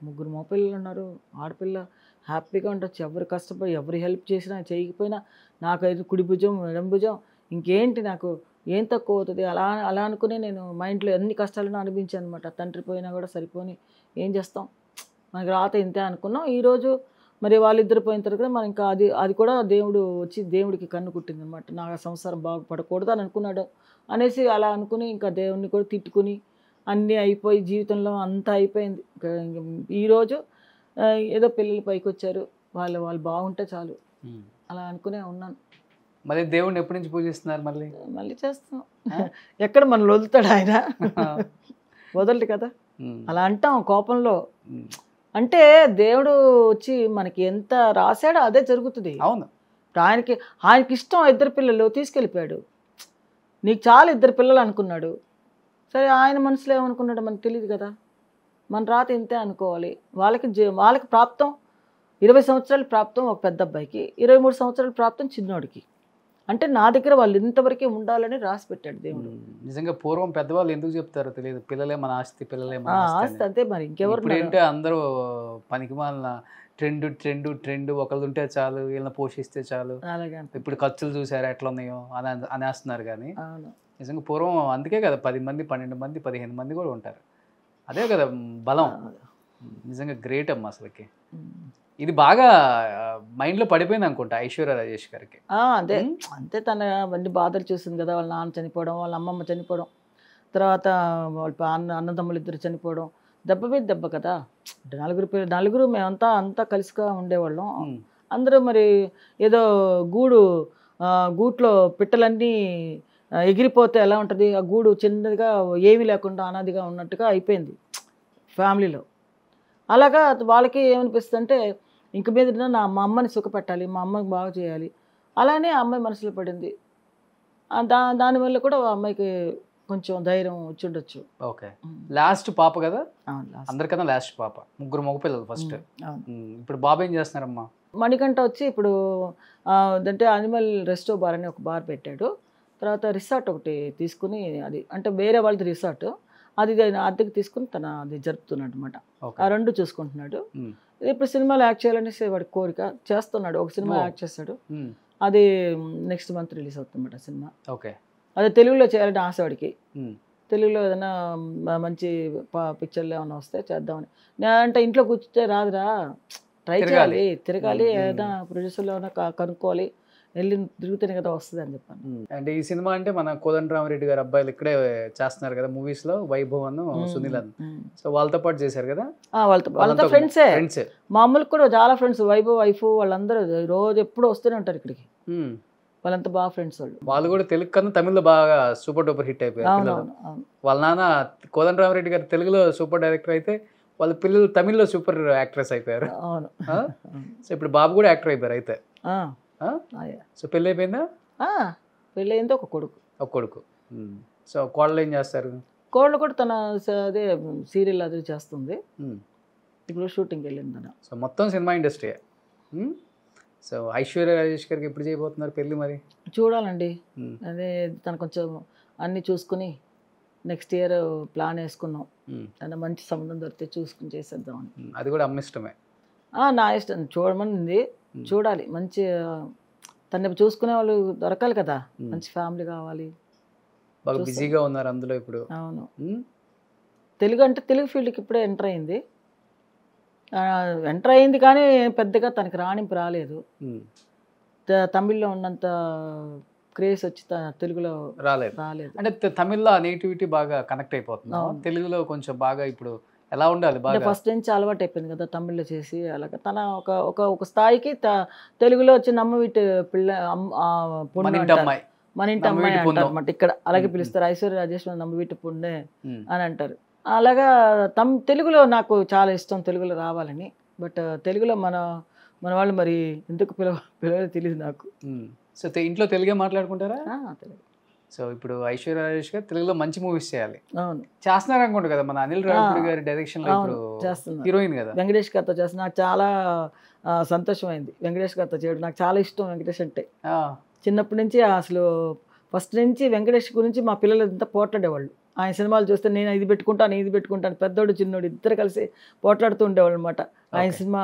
ముగ్గురు మగపిల్లలు ఉన్నారు, ఆడపిల్ల హ్యాపీగా ఉండొచ్చు. ఎవరు కష్టపడి ఎవరు హెల్ప్ చేసినా చేయకపోయినా నాకు అయితే కుడి భుజం ఎడం భుజం ఇంకేంటి, నాకు ఏం తక్కువ అవుతుంది అలా అనుకుని నేను మైండ్లో ఎన్ని కష్టాలను అనిపించాను అనమాట. తండ్రి పోయినా కూడా సరిపోని ఏం చేస్తాం, మనకి రాత ఇంతే అనుకున్నాం. ఈరోజు మరి వాళ్ళిద్దరు పోయిన తర్వాత మనం ఇంకా అది కూడా దేవుడు వచ్చి దేవుడికి కన్ను కుట్టింది అనమాట. నా సంసారం బాగుపడకూడదు అని అనుకున్నాడు అనేసి అలా అనుకుని ఇంకా దేవుడిని కూడా తిట్టుకుని అన్నీ అయిపోయి జీవితంలో అంతా అయిపోయింది. ఈరోజు ఏదో పిల్లలు పైకి వచ్చారు, వాళ్ళు బాగుంటే చాలు అలా అనుకునే ఉన్నాను. మరి దేవుడిని ఎప్పటి నుంచి పూజిస్తున్నారు? మళ్ళీ చేస్తాం. ఎక్కడ మనం వదులుతాడు ఆయన, వదలడు కదా. అలా అంటాం కోపంలో. అంటే దేవుడు వచ్చి మనకి ఎంత రాశాడో అదే జరుగుతుంది. అవును. ఆయనకి ఇష్టం ఇద్దరు పిల్లలు తీసుకెళ్ళిపోయాడు. నీకు చాలా ఇద్దరు పిల్లలు అనుకున్నాడు. సరే ఆయన మనసులో ఏమనుకున్నాడో మనకు తెలియదు కదా. మన రాత ఇంతే అనుకోవాలి. వాళ్ళకి ప్రాప్తం 20 సంవత్సరాలు ప్రాప్తం ఒక పెద్ద అబ్బాయికి, 23 సంవత్సరాలు ప్రాప్తం చిన్నోడికి. అంటే నా దగ్గర వాళ్ళు ఇంతవరకే ఉండాలని రాసి పెట్టాడు దేవుడు. నిజంగా పూర్వం పెద్దవాళ్ళు ఎందుకు చెప్తారో తెలియదు, పిల్లలే మన ఆస్తి, పిల్లలే మన ఆస్తి. అంతే మరి ఇంకెవరు ఏంటంటే అందరూ పనికి మాలిన ట్రెండ్ ఒకళ్ళు ఉంటే చాలు, వీళ్ళని పోషిస్తే చాలు. ఇప్పుడు ఖర్చులు చూసారా ఎట్లా ఉన్నాయో అనేస్తున్నారు. కానీ నిజంగా పూర్వం అందుకే కదా 10 మంది 12 మంది 15 మంది కూడా ఉంటారు. అదే కదా బలం. నిజంగా గ్రేట్ అమ్మ అసలుకి. ఇది బాగా మైండ్లో పడిపోయింది అనుకుంటా ఐశ్వర్య రాజేష్ గారికి. అంతే తన అన్ని బాధలు చూసింది కదా. వాళ్ళ నాన్న చనిపోవడం, వాళ్ళ అమ్మమ్మ చనిపోవడం, తర్వాత వాళ్ళ అన్నదమ్ములు ఇద్దరు చనిపోవడం, దెబ్బ మీద దెబ్బ కదా. నలుగురు మేమంతా కలిసిగా ఉండేవాళ్ళం. అందరూ మరి ఏదో గూట్లో పిట్టలన్నీ ఎగిరిపోతే ఎలా ఉంటుంది, ఆ గూడు చిన్నదిగా ఏమీ లేకుండా అనాదిగా ఉన్నట్టుగా అయిపోయింది ఫ్యామిలీలో. అలాగా వాళ్ళకి ఏమనిపిస్తుంది అంటే ఇంక మీద మా అమ్మని సుఖపెట్టాలి, మా అమ్మకి బాగా చేయాలి. అలానే ఆ అమ్మాయి మనసులో పడింది. దానివల్ల కూడా ఆ అమ్మాయికి కొంచెం ధైర్యం వచ్చి ఉండొచ్చు. ఓకే. లాస్ట్ పాప కదా అందరికన్నా, లాస్ట్ పాప. ముగ్గురు మగపిల్లలు ఫస్ట్. ఇప్పుడు బాబు ఏం చేస్తున్నారమ్మా? మణికంఠ వచ్చి ఇప్పుడు అంటే అనిమల్ రెస్టో బార్ అని ఒక బార్ పెట్టాడు. తర్వాత రిసార్ట్ ఒకటి తీసుకుని, అది అంటే వేరే వాళ్ళది రిసార్ట్, అది అద్దెకి తీసుకుని అది జరుపుతున్నాడు అనమాట. ఆ రెండు చూసుకుంటున్నాడు. ఇప్పుడు సినిమాలో యాక్ట్ చేయాలనేసి వాడి కోరిక, చేస్తున్నాడు. ఒక సినిమా యాక్ట్ చేస్తాడు, అది నెక్స్ట్ మంత్ రిలీజ్ అవుతుందన్నమాట సినిమా. ఓకే. అదే తెలుగులో చేయాలంటే ఆశ వాడికి. తెలుగులో ఏదైనా మంచి పిక్చర్లు ఏమైనా వస్తే చేద్దామని. అంటే ఇంట్లో కూర్చుంటే రాదురా, ట్రై చేయాలి, తిరగాలి, ఏదైనా ప్రొడ్యూసర్లో ఏమైనా కనుక్కోవాలి, వెళ్ళి తిరుగుతూనే కదా వస్తుంది అని చెప్పాను. అంటే ఈ సినిమా అంటే మన కోదండరామరెడ్డి గారు అబ్బాయిలు ఇక్కడే చేస్తున్నారు కదా మూవీస్ లో, వైభవ్ అను సునీల్ అను. సో వాళ్ళతో పాటు చేశారు కదా. వాళ్ళతో ఫ్రెండ్సే. మామూలు కూడా చాలా ఫ్రెండ్స్. వైభవ్ వైఫ్ వాళ్ళందరూ రోజు ఎప్పుడు వస్తూనే ఉంటారు ఇక్కడికి. వాళ్ళంతా బాగా ఫ్రెండ్స్. వాళ్ళు కూడా తెలుగు కన్నా తమిళ్లో బాగా సూపర్ డూపర్ హిట్ అయిపోయారు. వాళ్ళ నాన్న కోదండరామరెడ్డి గారు తెలుగులో సూపర్ డైరెక్టర్ అయితే వాళ్ళ పిల్లలు తమిళ్లో సూపర్ యాక్ట్రెస్ అయిపోయారు. సో ఇప్పుడు బాబు కూడా యాక్టర్ అయిపోయారు అయితే. సో పెళ్ళి అయిపోయిందా? పెళ్ళి అయింది. ఒక కొడుకు. సో కోడలు ఏం చేస్తారు? కోడలు కూడా తన అదే సీరియల్ అది చేస్తుంది. ఇప్పుడు షూటింగ్ వెళ్ళింది తన. సో మొత్తం cinema industry. So Aishwarya Rajesh గారికి ఎప్పుడు చేయబోతున్నారు పెళ్ళి? మరి చూడాలండి. అదే తను కొంచెం అన్నీ చూసుకుని నెక్స్ట్ ఇయర్ ప్లాన్ వేసుకున్నాం. తన మంచి సంబంధం దొరికితే చూసుకుని చేసేద్దామని. అది కూడా అమ్మ ఇష్టమే? నా ఇష్టం. చూడమని చూడాలి. మంచి తను చూసుకునే వాళ్ళు దొరకాలి కదా, మంచి ఫ్యామిలీ కావాలి. బాగా బిజీగా ఉన్నారు అందులో ఇప్పుడు. అవును. ఉమ్, తెలుగు అంటే తెలుగు ఫీల్డ్కి ఇప్పుడే ఎంటర్ అయింది. ఎంటర్ అయింది కానీ పెద్దగా తనకి రాణింపు రాలేదు. ఉమ్, తమిళ్లో ఉన్నంత క్రేజ్ వచ్చి తెలుగులో రాలేదు. రాలేదు. అంటే తమిళ్లో ఆ నేటివిటీ బాగా కనెక్ట్ అయిపోతుంది. తెలుగులో కొంచెం బాగా ఇప్పుడు ఎలా ఉండాలి అంటే బాగా. ఫస్ట్ నుంచి అలవాటు అయిపోయింది కదా తమిళ్లో చేసి, అలాగ తన ఒక స్థాయికి తెలుగులో వచ్చి నమ్మవీటి పిల్ల మన ఇంటి అంటారు. అమ్మాయి. మన ఇంటి అమ్మాయి అంటారు అన్నమాట. ఇక్కడ అలాగే పిలుస్తారు. ఐశ్వర్య రాజేష్ నమ్మవీటి పుండే అని అంటారు. అలాగా తెలుగులో నాకు చాలా ఇష్టం తెలుగులో రావాలని. బట్ తెలుగులో మన వాళ్ళు మరి ఎందుకు పిలవలో తెలియదు నాకు. సో ఇంట్లో తెలుగే మాట్లాడుకుంటారా? తెలుగు. సో ఇప్పుడు ఐశ్వర్య రాజేష్ గారు తెలుగులో మంచి మూవీస్ చేయాలి. అవును, చేస్తున్నారు అనుకుంటా కదా మన అనిల్ రావిపూడి గారి డైరెక్షన్ లో. ఇప్పుడు చేస్తున్నారు. హీరోయిన్ కదా వెంకటేష్ గారితో చేస్తున్నా. నాకు చాలా సంతోషమైంది వెంకటేష్ గారితో చేయడం. నాకు చాలా ఇష్టం వెంకటేష్ అంటే. చిన్నప్పటి నుంచి అసలు ఫస్ట్ నుంచి వెంకటేష్ గురించి మా పిల్లలు అంతా పోట్లాడేవాళ్ళు. ఆయన సినిమాలు చూస్తే నేను ఇది పెట్టుకుంటాను, పెద్దోడు చిన్నోడు ఇద్దరు కలిసి పోట్లాడుతూ ఉండేవాళ్ళు అనమాట. ఆయన సినిమా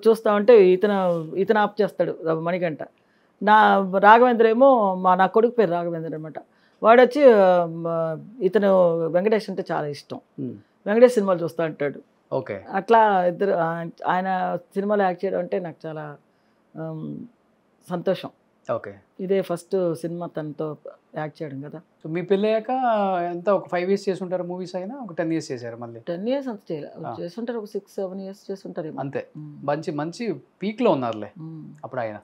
చూస్తా ఉంటే ఇతను ఆప్ చేస్తాడు మణికంఠ. రాఘవేంద్ర ఏమో నా కొడుకు పేరు రాఘవేంద్ర అనమాట. వాడు వచ్చి ఇతను వెంకటేష్ అంటే చాలా ఇష్టం, వెంకటేష్ సినిమాలు చూస్తూ ఉంటాడు. ఓకే, అట్లా ఇద్దరు ఆయన సినిమాలో యాక్ట్ చేయడం అంటే నాకు చాలా సంతోషం. ఓకే, ఇదే ఫస్ట్ సినిమా తనతో యాక్ట్ చేయడం కదా. సో మీ పెళ్ళయ్యాక ఎంత ఒక 5 years చేసి ఉంటారు మూవీస్ అయినా? ఒక 10 years చేశారు మళ్ళీ? 10 years అంత చేస్తుంటారు, ఒక 6-7 years చేస్తుంటారు అంతే. మంచి పీక్ లో ఉన్నారులే అప్పుడు ఆయన.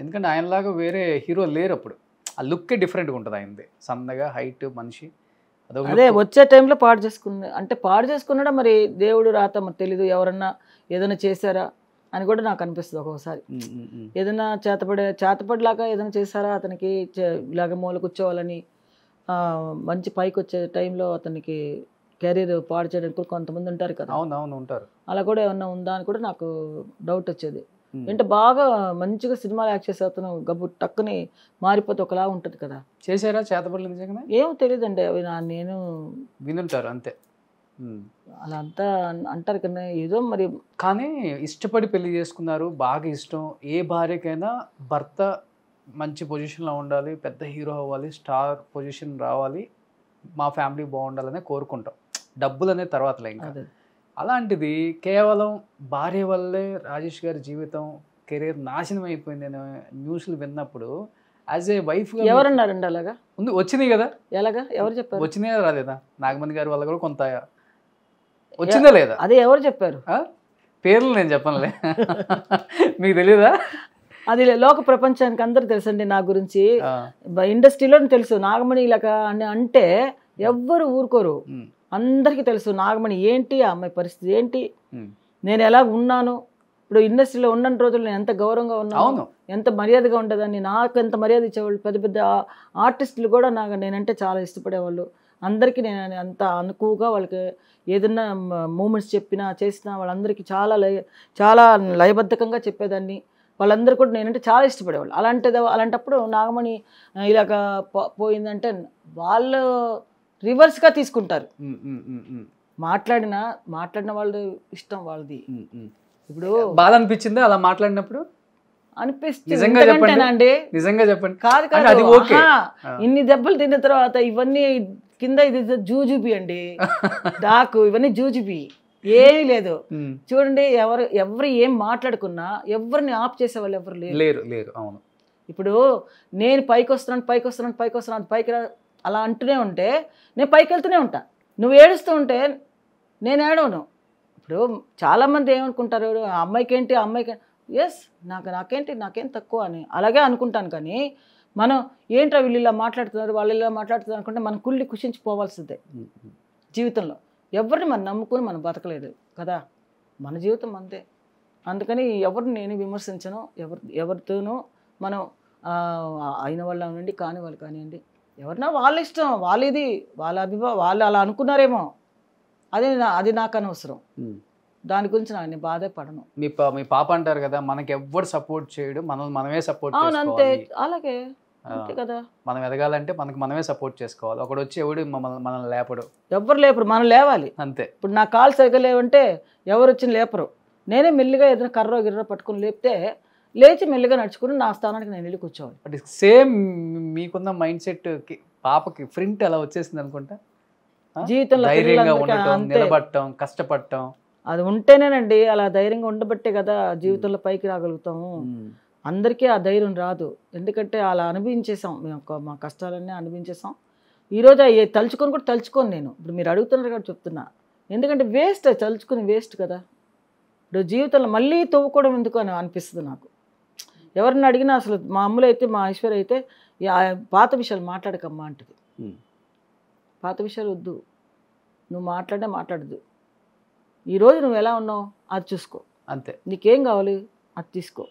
ఎందుకంటే ఆయనలాగా వేరే హీరో లేరు అప్పుడు. ఆ లుక్కే డిఫరెంట్గా ఉంటుంది ఆయనది. సన్నగా హైట్ మనిషి. అదే వచ్చే టైంలో పాడు చేసుకున్నాడా మరి దేవుడు రాత మరి తెలీదు. ఎవరన్నా ఏదైనా చేశారా అని కూడా నాకు అనిపిస్తుంది ఒక్కొక్కసారి. ఏదైనా చేతపడిలాగా ఏదైనా చేశారా అతనికి, ఇలాగ మూల కూర్చోవాలని మంచి పైకి వచ్చే టైంలో అతనికి కెరీర్ పాడు చేయడానికి కూడా కొంతమంది ఉంటారు కదా. అవునవును, ఉంటారు. అలా కూడా ఏమన్నా ఉందా అని కూడా నాకు డౌట్ వచ్చేది. అంటే బాగా మంచిగా సినిమాలు యాక్ట్ చేసే అతను గబ్బు టక్కుని మారిపోతే ఒకలా ఉంటుంది కదా. చేశారా చేతపడలు నిజంగా? ఏమో తెలియదండి, అవి నేను వినుంటారు అంతే. అలా అంతా అంటారు కదా ఏదో మరి. కానీ ఇష్టపడి పెళ్లి చేసుకున్నారు, బాగా ఇష్టం. ఏ భార్యకైనా భర్త మంచి పొజిషన్లో ఉండాలి, పెద్ద హీరో అవ్వాలి, స్టార్ పొజిషన్ రావాలి, మా ఫ్యామిలీ బాగుండాలనే కోరుకుంటాం. డబ్బులు అనేది తర్వాతలే ఇంకా. అలాంటిది కేవలం భార్య వల్లే రాజేష్ గారి జీవితం కెరీర్ నాశనం అయిపోయింది అనే న్యూస్లు విన్నప్పుడు యాజ్ ఏ వైఫ్ ఎవరన్నారండి అలాగా? ఉంది, వచ్చినాయి కదా. ఎలాగా? ఎవరు చెప్పారు? వచ్చినాయి రాలేదా? నాగమణి గారి వల్ల కూడా కొంత వచ్చిందా లేదా? అదే ఎవరు చెప్పారు? పేర్లు నేను చెప్పనులే. మీకు తెలియదా? అది లోక ప్రపంచానికి అందరూ తెలుసండి నా గురించి. ఇండస్ట్రీలో తెలుసు నాగమణి ఇలాగా అని అంటే ఎవ్వరు ఊరుకోరు. అందరికీ తెలుసు నాగమణి ఏంటి, ఆ అమ్మాయి పరిస్థితి ఏంటి, నేను ఎలా ఉన్నాను. ఇప్పుడు ఇండస్ట్రీలో ఉన్న రోజులు నేను ఎంత గౌరవంగా ఉన్నాను, ఎంత మర్యాదగా ఉండేదాన్ని. నాకు ఎంత మర్యాద ఇచ్చేవాళ్ళు. పెద్ద పెద్ద ఆర్టిస్టులు కూడా నేనంటే చాలా ఇష్టపడేవాళ్ళు. అందరికీ నేను అంత అనుకువగా వాళ్ళకి ఏదన్నా మూమెంట్స్ చెప్పినా చేసినా వాళ్ళందరికీ చాలా లయబద్ధకంగా చెప్పేదాన్ని. వాళ్ళందరూ కూడా నేనంటే చాలా ఇష్టపడేవాళ్ళు. అలాంటప్పుడు నాగమణి ఇలాగ పోయిందంటే వాళ్ళు రివర్స్గా తీసుకుంటారు. మాట్లాడిన వాళ్ళు ఇష్టం వాళ్ళది. ఇప్పుడు బాధ అనిపించిందా అలా మాట్లాడినప్పుడు? అనిపిస్తుంది. నిజంగా చెప్పండి. కాదు, ఇన్ని దెబ్బలు తిన్న తర్వాత ఇవన్నీ కింద ఇది జూజుబి అండి. నాకు ఇవన్నీ జూజుబి ఏమీ లేదు. చూడండి, ఎవరు ఏం మాట్లాడుకున్నా ఎవరిని ఆప్ చేసే వాళ్ళు ఎవరు లేరు. అవును. ఇప్పుడు నేను పైకి వస్తున్నాను పైకి అలా అంటూనే ఉంటే నేను పైకి వెళ్తూనే ఉంటా. నువ్వు ఏడుస్తూ ఉంటే నేను ఏడవను. ఇప్పుడు చాలామంది ఏమనుకుంటారు, అమ్మాయికి ఎస్ నాకేం తక్కువ అని అలాగే అనుకుంటాను. కానీ మనం ఏంట్రా వీళ్ళు ఇలా మాట్లాడుతున్నారు, వాళ్ళు ఇలా మాట్లాడుతున్నారు అనుకుంటే మనం కుషించిపోవాల్సిందే జీవితంలో. ఎవరిని మనం నమ్ముకుని మనం బతకలేదు కదా, మన జీవితం అంతే. అందుకని ఎవరిని నేను విమర్శించను. ఎవరితోనూ మనం అయిన వాళ్ళు అనండి, కాని వాళ్ళు కానివ్వండి, ఎవరినా వాళ్ళ ఇష్టం, వాళ్ళది వాళ్ళు అలా అనుకున్నారేమో, అది నాకు అనవసరం. దాని గురించి నేను బాధే పడను. మీ పాప అంటారు కదా, మనకి ఎవ్వరు సపోర్ట్ చేయడు, మనమే సపోర్ట్ చేసుకోవాలి. అంతే, అలాగే అంతే కదా. మనం ఎదగాలంటే మనమే సపోర్ట్ చేసుకోవాలి. ఒకడు వచ్చి ఎవడు మనల్ని లేపడు, ఎవ్వరు లేపరు, మనం లేవాలి అంతే. ఇప్పుడు నా కాలు సరిగ్గా లేవంటే ఎవరు వచ్చి లేపరు. నేనే మెల్లిగా ఏదైనా కర్రో గిర్రో పట్టుకుని లేపితే లేచి మెల్లిగా నడుచుకుని నా స్థానానికి నేను వెళ్ళి కూర్చోవాలి. బట్ సేమ్ మీకున్న మైండ్ సెట్ పాపకి ప్రింట్ అలా వచ్చేసింది అనుకుంటా. జీవితంలో ధైర్యంగా పిల్లలందరికీ ఉండటం, అంతే. నిలబడటం, కష్టపడటం. అది ఉంటేనేనండి, అలా ధైర్యంగా ఉండబట్టే కదా జీవితంలో పైకి రాగలుగుతాము. అందరికీ ఆ ధైర్యం రాదు, ఎందుకంటే అలా అనుభవించేసాం మేము, మా కష్టాలన్నీ అనుభవించేసాం. ఈరోజు అవి తలుచుకొని కూడా తలుచుకోను నేను. ఇప్పుడు మీరు అడుగుతున్నారు కాబట్టి చెప్తున్నా, ఎందుకంటే వేస్ట్, తలుచుకుని వేస్ట్ కదా. ఇప్పుడు జీవితంలో మళ్ళీ తవ్వుకోవడం ఎందుకు అని అనిపిస్తుంది నాకు. ఎవరిని అడిగినా అసలు మా అమ్ములు అయితే, మా ఐశ్వర్య అయితే పాత విషయాలు మాట్లాడకమ్మా అంటది. పాత విషయాలు వద్దు, నువ్వు మాట్లాడద్దు. ఈరోజు నువ్వు ఎలా ఉన్నావు అది చూసుకో, అంతే. నీకేం కావాలి అది తీసుకో.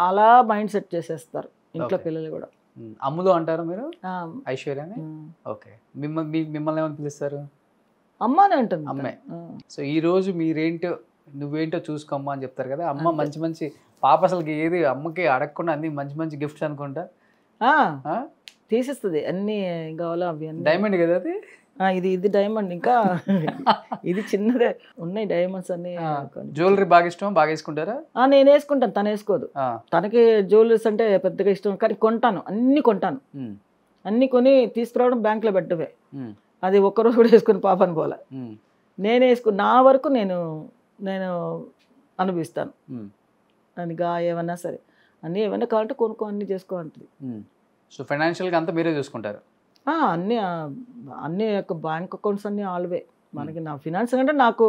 అలా మైండ్ సెట్ చేసేస్తారు ఇంట్లో పిల్లలు కూడా. అమ్ములు అంటారు మీరు ఐశ్వర్యని? ఓకే. మిమ్మల్ని ఏమని పిలుస్తారు? అమ్మానే ఉంటుంది, అమ్మే. సో ఈ రోజు మీరేంటో నువ్వేంటో చూసుకోమ్మా అని చెప్తారు కదా. అమ్మ మంచి మంచి పాప అసలుకి ఏది అమ్మకి అడగకుండా అన్ని మంచి మంచి గిఫ్ట్స్ అనుకుంటా తీసేస్తుంది. అన్ని కావాలా అవి అన్ని. డైమండ్ కదా అది? ఇది డైమండ్, ఇంకా ఇది చిన్నదే ఉన్నాయి డైమండ్స్ అన్ని. జ్యువెలరీ బాగా ఇష్టం, బాగా వేసుకుంటారా? నేను వేసుకుంటాను, తను వేసుకోదు. తనకి జ్యువెలరీస్ అంటే పెద్దగా ఇష్టం, కానీ కొంటాను, అన్ని కొంటాను. అన్ని కొని తీసుకురావడం బ్యాంక్లో పెట్టవే. అది ఒక్కరోజు కూడా వేసుకుని పాపని పోలే. నేను వేసుకుని నా వరకు నేను అనుభవిస్తాను. అదిగా ఏమన్నా సరే అన్నీ ఏమైనా కావాలంటే కొనుక్కో, అన్నీ చేసుకో అంటుంది. సో ఫైనాన్షియల్గా అంతా మీరే చూసుకుంటారు? అన్ని యొక్క బ్యాంక్ అకౌంట్స్ అన్నీ ఆల్వే మనకి. నా ఫినాన్స్ అంటే నాకు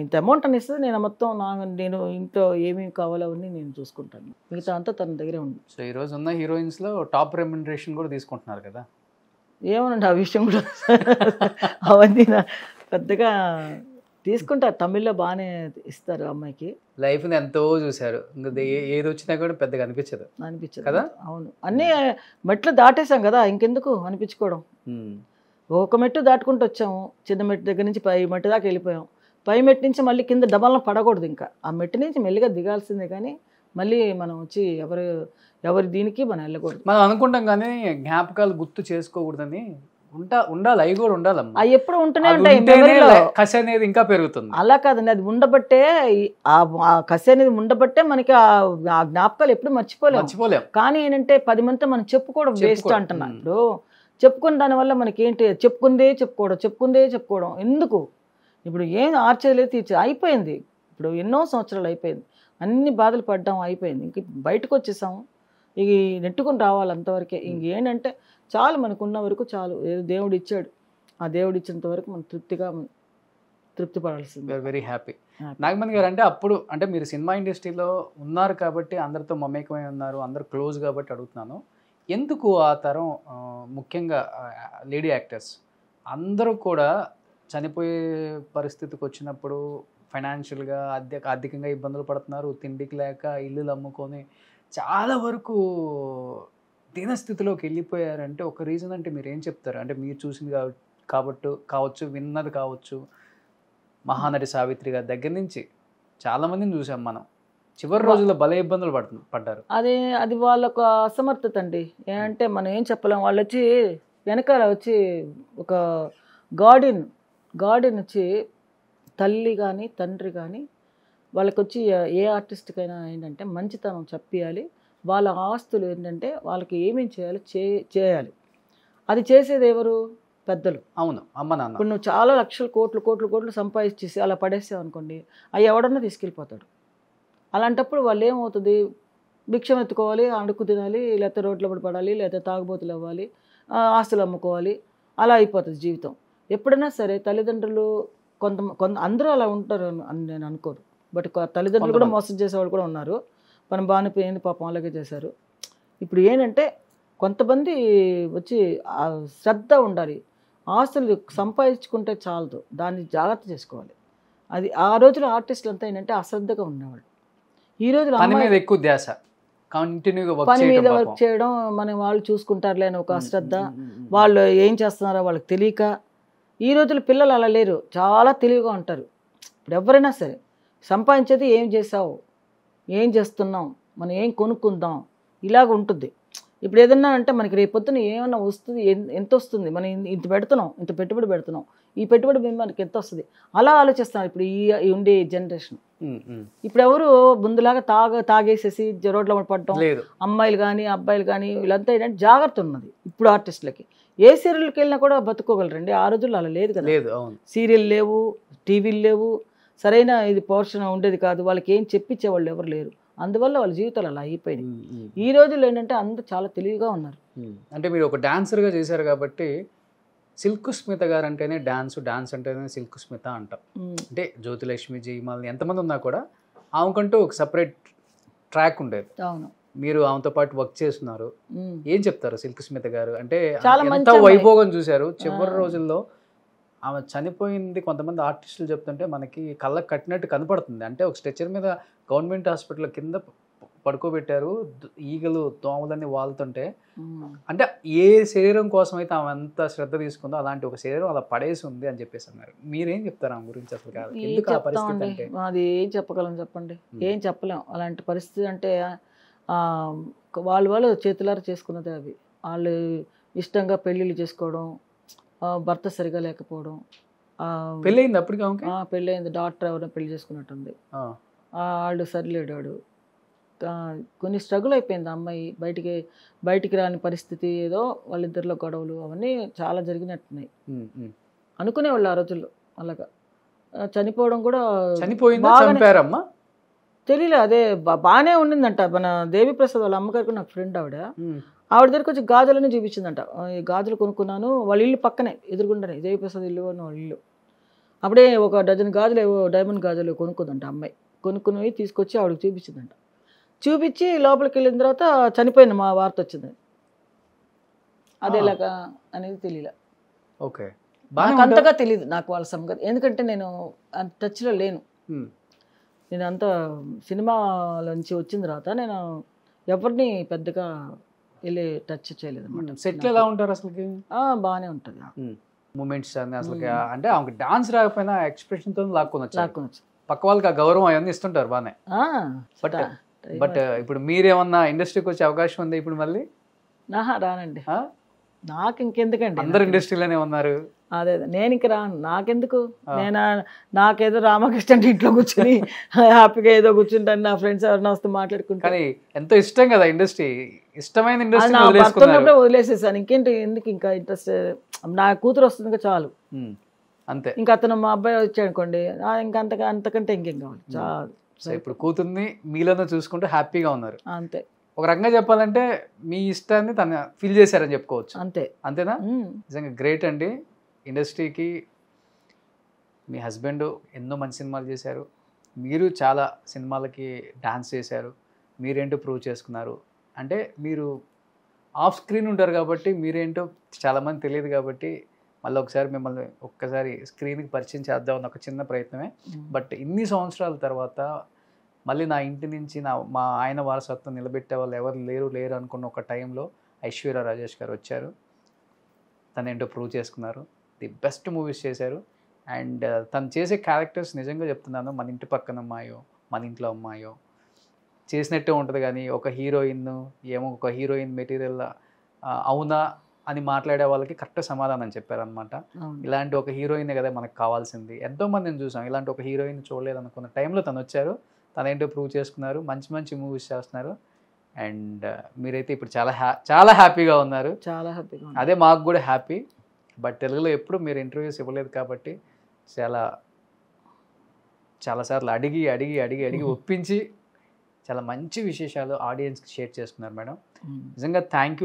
ఇంత అమౌంట్ అని ఇస్తుంది, నేను మొత్తం నేను ఇంట్లో ఏమేమి కావాలో అవన్నీ నేను చూసుకుంటాను, మిగతా అంతా తన దగ్గరే ఉంది. సో ఈరోజు ఉన్న హీరోయిన్స్లో టాప్ రెమ్యునరేషన్ కూడా తీసుకుంటున్నారు కదా? ఏమోనండి ఆ విషయం కూడా అవన్నీ పెద్దగా తీసుకుంటారు. తమిళ్లో బాగానే ఇస్తారు అమ్మాయికి. లైఫ్ని ఎంతో చూశారు, ఇంకా ఏది వచ్చినా కూడా పెద్దగా అనిపించదు కదా? అవును, అన్నీ మెట్లు దాటేసాం కదా, ఇంకెందుకు అనిపించుకోవడం. ఒక మెట్టు దాటుకుంటూ వచ్చాము, చిన్న మెట్టు దగ్గర నుంచి పై మెట్టు దాకా వెళ్ళిపోయాం. పై మెట్టు నుంచి మళ్ళీ కింద డబల్న పడకూడదు, ఇంకా ఆ మెట్టు నుంచి మెల్లిగా దిగాల్సిందే, కానీ మళ్ళీ మనం వచ్చి ఎవరి దీనికి మనం వెళ్ళకూడదు. మనం అనుకుంటాం కానీ జ్ఞాపకాలు గుర్తు చేసుకోకూడదని ఉండాలి, అవి కూడా ఉండాలమ్మా. అవి ఎప్పుడు ఉంటూనే ఉంటాయి, కసి అనేది ఇంకా పెరుగుతుంది. అలా కాదండి, అది ఉండబట్టే, ఆ కసి అనేది ఉండబట్టే మనకి ఆ జ్ఞాపకాలు ఎప్పుడు మర్చిపోలేం. కానీ ఏంటంటే 10 మందితో మనం చెప్పుకోవడం వేస్ట్ అంటున్నా. ఇప్పుడు చెప్పుకున్న దానివల్ల మనకి ఏంటి, చెప్పుకుందే చెప్పుకోవడం ఎందుకు? ఇప్పుడు ఏం ఆర్చేది తీర్చే అయిపోయింది. ఇప్పుడు ఎన్నో సంవత్సరాలు అయిపోయింది, అన్ని బాధలు పడ్డాం, అయిపోయింది. ఇంక బయటకు వచ్చేసాము, ఇక నెట్టుకుని రావాలి అంతవరకే. ఇంకేంటంటే చాలు, మనకున్న వరకు చాలు. ఏదో దేవుడు ఇచ్చాడు, ఆ దేవుడు ఇచ్చినంత వరకు మనం తృప్తి పడాల్సింది. Very happy. నాగమణి గారు, అంటే అప్పుడు అంటే మీరు సినిమా ఇండస్ట్రీలో ఉన్నారు కాబట్టి, అందరితో మమేకమై ఉన్నారు, అందరు క్లోజ్ కాబట్టి అడుగుతున్నాను, ఎందుకు ఆ తరం ముఖ్యంగా లేడీ యాక్టర్స్ అందరూ కూడా చనిపోయే పరిస్థితికి వచ్చినప్పుడు ఫైనాన్షియల్గా ఆర్థికంగా ఇబ్బందులు పడుతున్నారు, తిండికి లేక ఇల్లులు అమ్ముకొని చాలా వరకు దీనస్థితిలోకి వెళ్ళిపోయారంటే ఒక రీజన్ అంటే మీరు ఏం చెప్తారు? అంటే మీరు చూసింది కావచ్చు, విన్నది కావచ్చు, మహానటి సావిత్రి గారి దగ్గర నుంచి చాలామందిని చూసాం మనం, చివరి రోజుల్లో భలే ఇబ్బందులు పడ్డారు. అది వాళ్ళకు అసమర్థత అండి. ఏంటంటే మనం ఏం చెప్పలేం. వాళ్ళు వచ్చి వెనకాల వచ్చి ఒక గార్డెన్ వచ్చి తల్లి కానీ తండ్రి కానీ వాళ్ళకి వచ్చి ఏ ఆర్టిస్ట్కైనా ఏంటంటే మంచితనం చెప్పాలి. వాళ్ళ ఆస్తులు ఏంటంటే వాళ్ళకి ఏమేమి చేయాలి. అది చేసేది ఎవరు? పెద్దలు. అవును, అమ్మ నాన్న. ఇప్పుడు నువ్వు చాలా లక్షలు కోట్లు సంపాదించేసి అలా పడేసావు అనుకోండి, అవి ఎవడన్నా తీసుకెళ్ళిపోతాడు. అలాంటప్పుడు వాళ్ళు ఏమవుతుంది, భిక్షం ఎత్తుకోవాలి, అడుక్కు తినాలి, లేకపోతే రోడ్ల పడాలి, లేకపోతే తాగుబోతులు అవ్వాలి, ఆస్తులు అమ్ముకోవాలి, అలా అయిపోతుంది జీవితం. ఎప్పుడైనా సరే తల్లిదండ్రులు కొంత అందరూ అలా ఉంటారు అని నేను అనుకోను. బట్ తల్లిదండ్రులు కూడా మోసం చేసేవాళ్ళు కూడా ఉన్నారు. మనం బాగానే పోయింది పాపం, అలాగే చేశారు. ఇప్పుడు ఏంటంటే కొంతమంది వచ్చి శ్రద్ధ ఉండాలి. ఆస్తులు సంపాదించుకుంటే చాలదు, దాన్ని జాగ్రత్త చేసుకోవాలి. అది ఆ రోజులో ఆర్టిస్టులు అంతా ఏంటంటే అశ్రద్ధగా ఉండేవాళ్ళు. ఈ రోజులో పని మీద ఎక్కువ ధ్యాస, కంటిన్యూగా పని మీద వర్క్ చేయడం, మనం వాళ్ళు చూసుకుంటారులే అని ఒక అశ్రద్ధ, వాళ్ళు ఏం చేస్తున్నారో వాళ్ళకి తెలియక. ఈ రోజుల పిల్లలు అలా లేరు, చాలా తెలివిగా ఉంటారు. ఇప్పుడు ఎవరైనా సరే సంపాదించేది ఏం చేసావు, ఏం చేస్తున్నాం, మనం ఏం కొనుక్కుందాం, ఇలాగ ఉంటుంది. ఇప్పుడు ఏదన్నా అంటే మనకి రేపొద్దున ఏమన్నా వస్తుంది, ఎంత వస్తుంది, మనం ఇంత పెడుతున్నాం, ఇంత పెట్టుబడి పెడుతున్నాం, ఈ పెట్టుబడి మనకి ఎంత వస్తుంది అలా ఆలోచిస్తున్నారు ఇప్పుడు ఈ ఉండే జనరేషన్. ఇప్పుడు ఎవరు ముందులాగా తాగేసేసి రోడ్ల పడటం, అమ్మాయిలు కానీ అబ్బాయిలు కానీ వీళ్ళంతా ఏంటంటే జాగ్రత్త ఉన్నది ఇప్పుడు ఆర్టిస్టులకి. ఏ సీరియల్కి వెళ్ళినా కూడా బతుకోగలరండి, ఆ రోజుల్లో అలా లేదు కదా. సీరియల్ లేవు, టీవీలు లేవు, సరైన ఇది పోర్షన్ ఉండేది కాదు, వాళ్ళకి ఏం చెప్పించేవాళ్ళు ఎవరు లేరు, అందువల్ల వాళ్ళ జీవితాలు అలా అయిపోయినాయి. ఈ రోజుల్లో ఏంటంటే అందరూ చాలా తెలివిగా ఉన్నారు. అంటే మీరు ఒక డాన్సర్గా చేశారు కాబట్టి సిల్క్ స్మిత గారు అంటేనే డాన్స్ అంటేనే సిల్క్ స్మిత అంటాం. అంటే జ్యోతిలక్ష్మి జయమాలిని ఎంతమంది ఉన్నా కూడా ఆమెకంటూ ఒక సపరేట్ ట్రాక్ ఉండేది. అవును, మీరు ఆమెతో పాటు వర్క్ చేస్తున్నారు, ఏం చెప్తారు సిల్క్ స్మిత గారు? అంటే ఎంత వైభోగం చూశారు చివరి రోజుల్లో. ఆమె చనిపోయింది కొంతమంది ఆర్టిస్టులు చెప్తుంటే మనకి కళ్ళకు కట్టినట్టు కనపడుతుంది. అంటే ఒక స్ట్రెచర్ మీద గవర్నమెంట్ హాస్పిటల్ కింద పడుకోబెట్టారు, ఈగలు దోమలన్నీ వాళ్తుంటే. అంటే ఏ శరీరం కోసం అయితే ఆమె అంత శ్రద్ధ తీసుకుందో అలాంటి ఒక శరీరం అలా పడేసి ఉంది అని చెప్పేసి అన్నారు. మీరేం చెప్తారు ఆమె గురించి? అసలు అది ఏం చెప్పగలం చెప్పండి, ఏం చెప్పలేం. అలాంటి పరిస్థితి అంటే వాళ్ళు చేతులారా చేసుకున్నదే అవి. వాళ్ళు ఇష్టంగా పెళ్ళిళ్ళు చేసుకోవడం, భర్త సరిగా లేకపోవడం. పెళ్ళయింది అప్పటికి? పెళ్ళయింది, డాక్టర్ ఎవరైనా పెళ్లి చేసుకున్నట్టుంది. వాళ్ళు సరిలేడాడు, కొన్ని స్ట్రగుల్ అయిపోయింది అమ్మాయి, బయటికి రాని పరిస్థితి, ఏదో వాళ్ళిద్దరిలో గొడవలు అవన్నీ చాలా జరిగినట్టున్నాయి. అనుకునేవాళ్ళు ఆ రోజుల్లో అలాగా. చనిపోవడం కూడా తెలియలే, అదే బాగానే ఉండిందంట. మన దేవిప్రసాద్ వాళ్ళ అమ్మగారికి నాకు ఫ్రెండ్ ఆవిడ దగ్గరికి వచ్చి గాజులన్నీ చూపించిందంట. ఈ గాజులు కొనుక్కున్నాను, వాళ్ళ ఇల్లు పక్కనే ఎదురుగుండనే దేవిప్రసాద్ ఇల్లు అని వాళ్ళ ఇల్లు. అప్పుడే ఒక డజన్ గాజులు ఏవో డైమండ్ గాజులు కొనుక్కుందంట అమ్మాయి. కొనుక్కుని తీసుకొచ్చి ఆవిడకి చూపించిందంట. చూపించి లోపలికి వెళ్ళిన తర్వాత చనిపోయిన మా వార్త వచ్చింది. అది ఎలాగా అనేది తెలియలే. ఓకే, నాకు అంతగా తెలియదు నాకు వాళ్ళ సంగతి, ఎందుకంటే నేను అంత టచ్లో లేను. నేను అంత సినిమాలోంచి వచ్చిన తర్వాత నేను ఎవరిని పెద్దగా వెళ్ళి టచ్ చేయలేదు అనమాట. సెట్లు ఎలా ఉంటారు అసలు? బాగానే ఉంటుంది మూమెంట్స్ అసలు. అంటే ఆమెకు డాన్స్ రాకపోయినా ఎక్స్ప్రెషన్తో లాక్కొనొచ్చు. పక్క వాళ్ళకి ఆ గౌరవం అవన్నీ ఇస్తుంటారు బాగానే. బట్ ఇప్పుడు మీరేమన్నా ఇండస్ట్రీకి వచ్చే అవకాశం ఉంది ఇప్పుడు మళ్ళీ? రానండి, నాకు ఇంకెందుకండి, అందరు ఇండస్ట్రీలోనే ఉన్నారు. అదే నేను ఇంక రాను, నాకెందుకు. నాకేదో రామకృష్ణ ఇంట్లో కూర్చొని హ్యాపీగా ఏదో కూర్చుంటాను, నా ఫ్రెండ్స్ ఎవరైనా వస్తే మాట్లాడుకుంటాను. కానీ ఎంతో ఇష్టం కదా ఇండస్ట్రీ, ఇష్టమైన ఇండస్ట్రీ వదిలేసేసాను. ఇంకేంటి, ఎందుకు ఇంకా ఇంట్రెస్ట్, నా కూతురు వస్తుంది చాలు అంతే. ఇంకా అతను మా అబ్బాయి వచ్చాడు అనుకోండి, ఇంకా అంతకంటే ఇంకేం కావాలి చాలు. ఇప్పుడు కూతుర్ని మీలోనే చూసుకుంటూ హ్యాపీగా ఉన్నారు అంతే. ఒక రకంగా చెప్పాలంటే మీ ఇష్టాన్ని తను ఫీల్ చేశారని చెప్పుకోవచ్చు. అంతేనా? నిజంగా గ్రేట్ అండి. ఇండస్ట్రీకి మీ హస్బెండ్ ఎన్నో మంచి సినిమాలు చేశారు, మీరు చాలా సినిమాలకి డాన్స్ చేశారు, మీరేంటో ప్రూవ్ చేసుకున్నారు. అంటే మీరు ఆఫ్ స్క్రీన్ ఉంటారు కాబట్టి మీరేంటో చాలామంది తెలియదు కాబట్టి మళ్ళీ ఒకసారి మిమ్మల్ని స్క్రీన్కి పరిచయం చేద్దామన్న ఒక చిన్న ప్రయత్నమే. బట్ ఇన్ని సంవత్సరాల తర్వాత మళ్ళీ నా ఇంటి నుంచి మా ఆయన వారసత్వం నిలబెట్టే వాళ్ళు ఎవరు లేరు అనుకున్న ఒక టైంలో ఐశ్వర్య రాజేష్ గారు వచ్చారు, తను ఏంటో ప్రూవ్ చేసుకున్నారు, ది బెస్ట్ మూవీస్ చేశారు. అండ్ తను చేసే క్యారెక్టర్స్ నిజంగా చెప్తున్నాను, మన ఇంటి పక్కన అమ్మాయో మన ఇంట్లో అమ్మాయో చేసినట్టే ఉంటుంది. కానీ ఒక హీరోయిన్ మెటీరియల్ అవునా అని మాట్లాడే వాళ్ళకి కరెక్ట్ సమాధానం చెప్పారనమాట. ఇలాంటి ఒక హీరోయిన్ కదా మనకు కావాల్సింది. ఎంతోమందిని చూసాం, ఇలాంటి ఒక హీరోయిన్ చూడలేదు అనుకున్న టైంలో తను వచ్చారు, తనేంటో ప్రూవ్ చేసుకున్నారు, మంచి మూవీస్ చేస్తున్నారు. అండ్ మీరైతే ఇప్పుడు చాలా హ్యాపీగా ఉన్నారు. చాలా హ్యాపీగా, అదే మాకు కూడా హ్యాపీ. బట్ తెలుగులో ఎప్పుడు మీరు ఇంటర్వ్యూస్ ఇవ్వలేదు కాబట్టి చాలాసార్లు అడిగి ఒప్పించి చాలా మంచి విశేషాలు ఆడియన్స్కి షేర్ చేస్తున్నారు మేడం. నిజంగా థ్యాంక్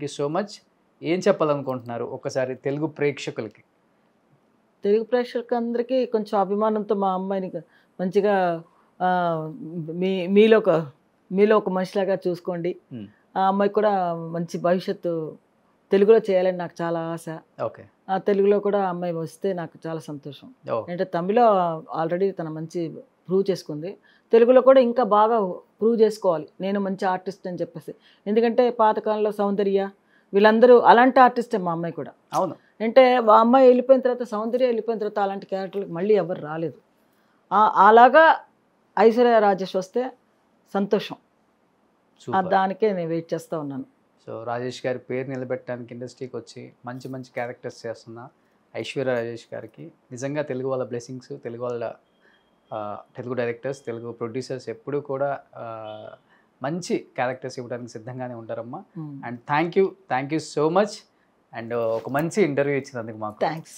యూ సో మచ్. ఏం చెప్పాలనుకుంటున్నారు ఒకసారి తెలుగు ప్రేక్షకులకి? తెలుగు ప్రేక్షకులందరికీ కొంచెం అభిమానంతో మా అమ్మాయిని మంచిగా మీలో ఒక మనిషిలాగా చూసుకోండి. ఆ అమ్మాయికి కూడా మంచి భవిష్యత్తు తెలుగులో చేయాలని నాకు చాలా ఆశ. తెలుగులో కూడా ఆ అమ్మాయి వస్తే నాకు చాలా సంతోషం. అంటే తమిళలో ఆల్రెడీ తన మంచి ప్రూవ్ చేసుకుంది, తెలుగులో కూడా ఇంకా బాగా ప్రూవ్ చేసుకోవాలి నేను మంచి ఆర్టిస్ట్ అని చెప్పేసి. ఎందుకంటే పాతకాలంలో సౌందర్య వీళ్ళందరూ అలాంటి ఆర్టిస్టే మా అమ్మాయి కూడా. అవును, అంటే ఆ అమ్మాయి వెళ్ళిపోయిన తర్వాత, సౌందర్య వెళ్ళిపోయిన తర్వాత అలాంటి క్యారెక్టర్లకు మళ్ళీ ఎవరు రాలేదు. అలాగా ఐశ్వర్య రాజేష్ వస్తే సంతోషం, దానికే నేను వెయిట్ చేస్తూ ఉన్నాను. సో రాజేష్ గారి పేరు నిలబెట్టడానికి ఇండస్ట్రీకి వచ్చి మంచి క్యారెక్టర్స్ చేస్తున్నా ఐశ్వర్య రాజేష్ గారికి నిజంగా తెలుగు వాళ్ళ బ్లెస్సింగ్స్, తెలుగు వాళ్ళ తెలుగు డైరెక్టర్స్, తెలుగు ప్రొడ్యూసర్స్ ఎప్పుడూ కూడా మంచి క్యారెక్టర్స్ ఇవ్వడానికి సిద్ధంగానే ఉంటారమ్మా. And thank you so much. And ఒక మంచి ఇంటర్వ్యూ ఇచ్చినందుకు మాకు థ్యాంక్స్.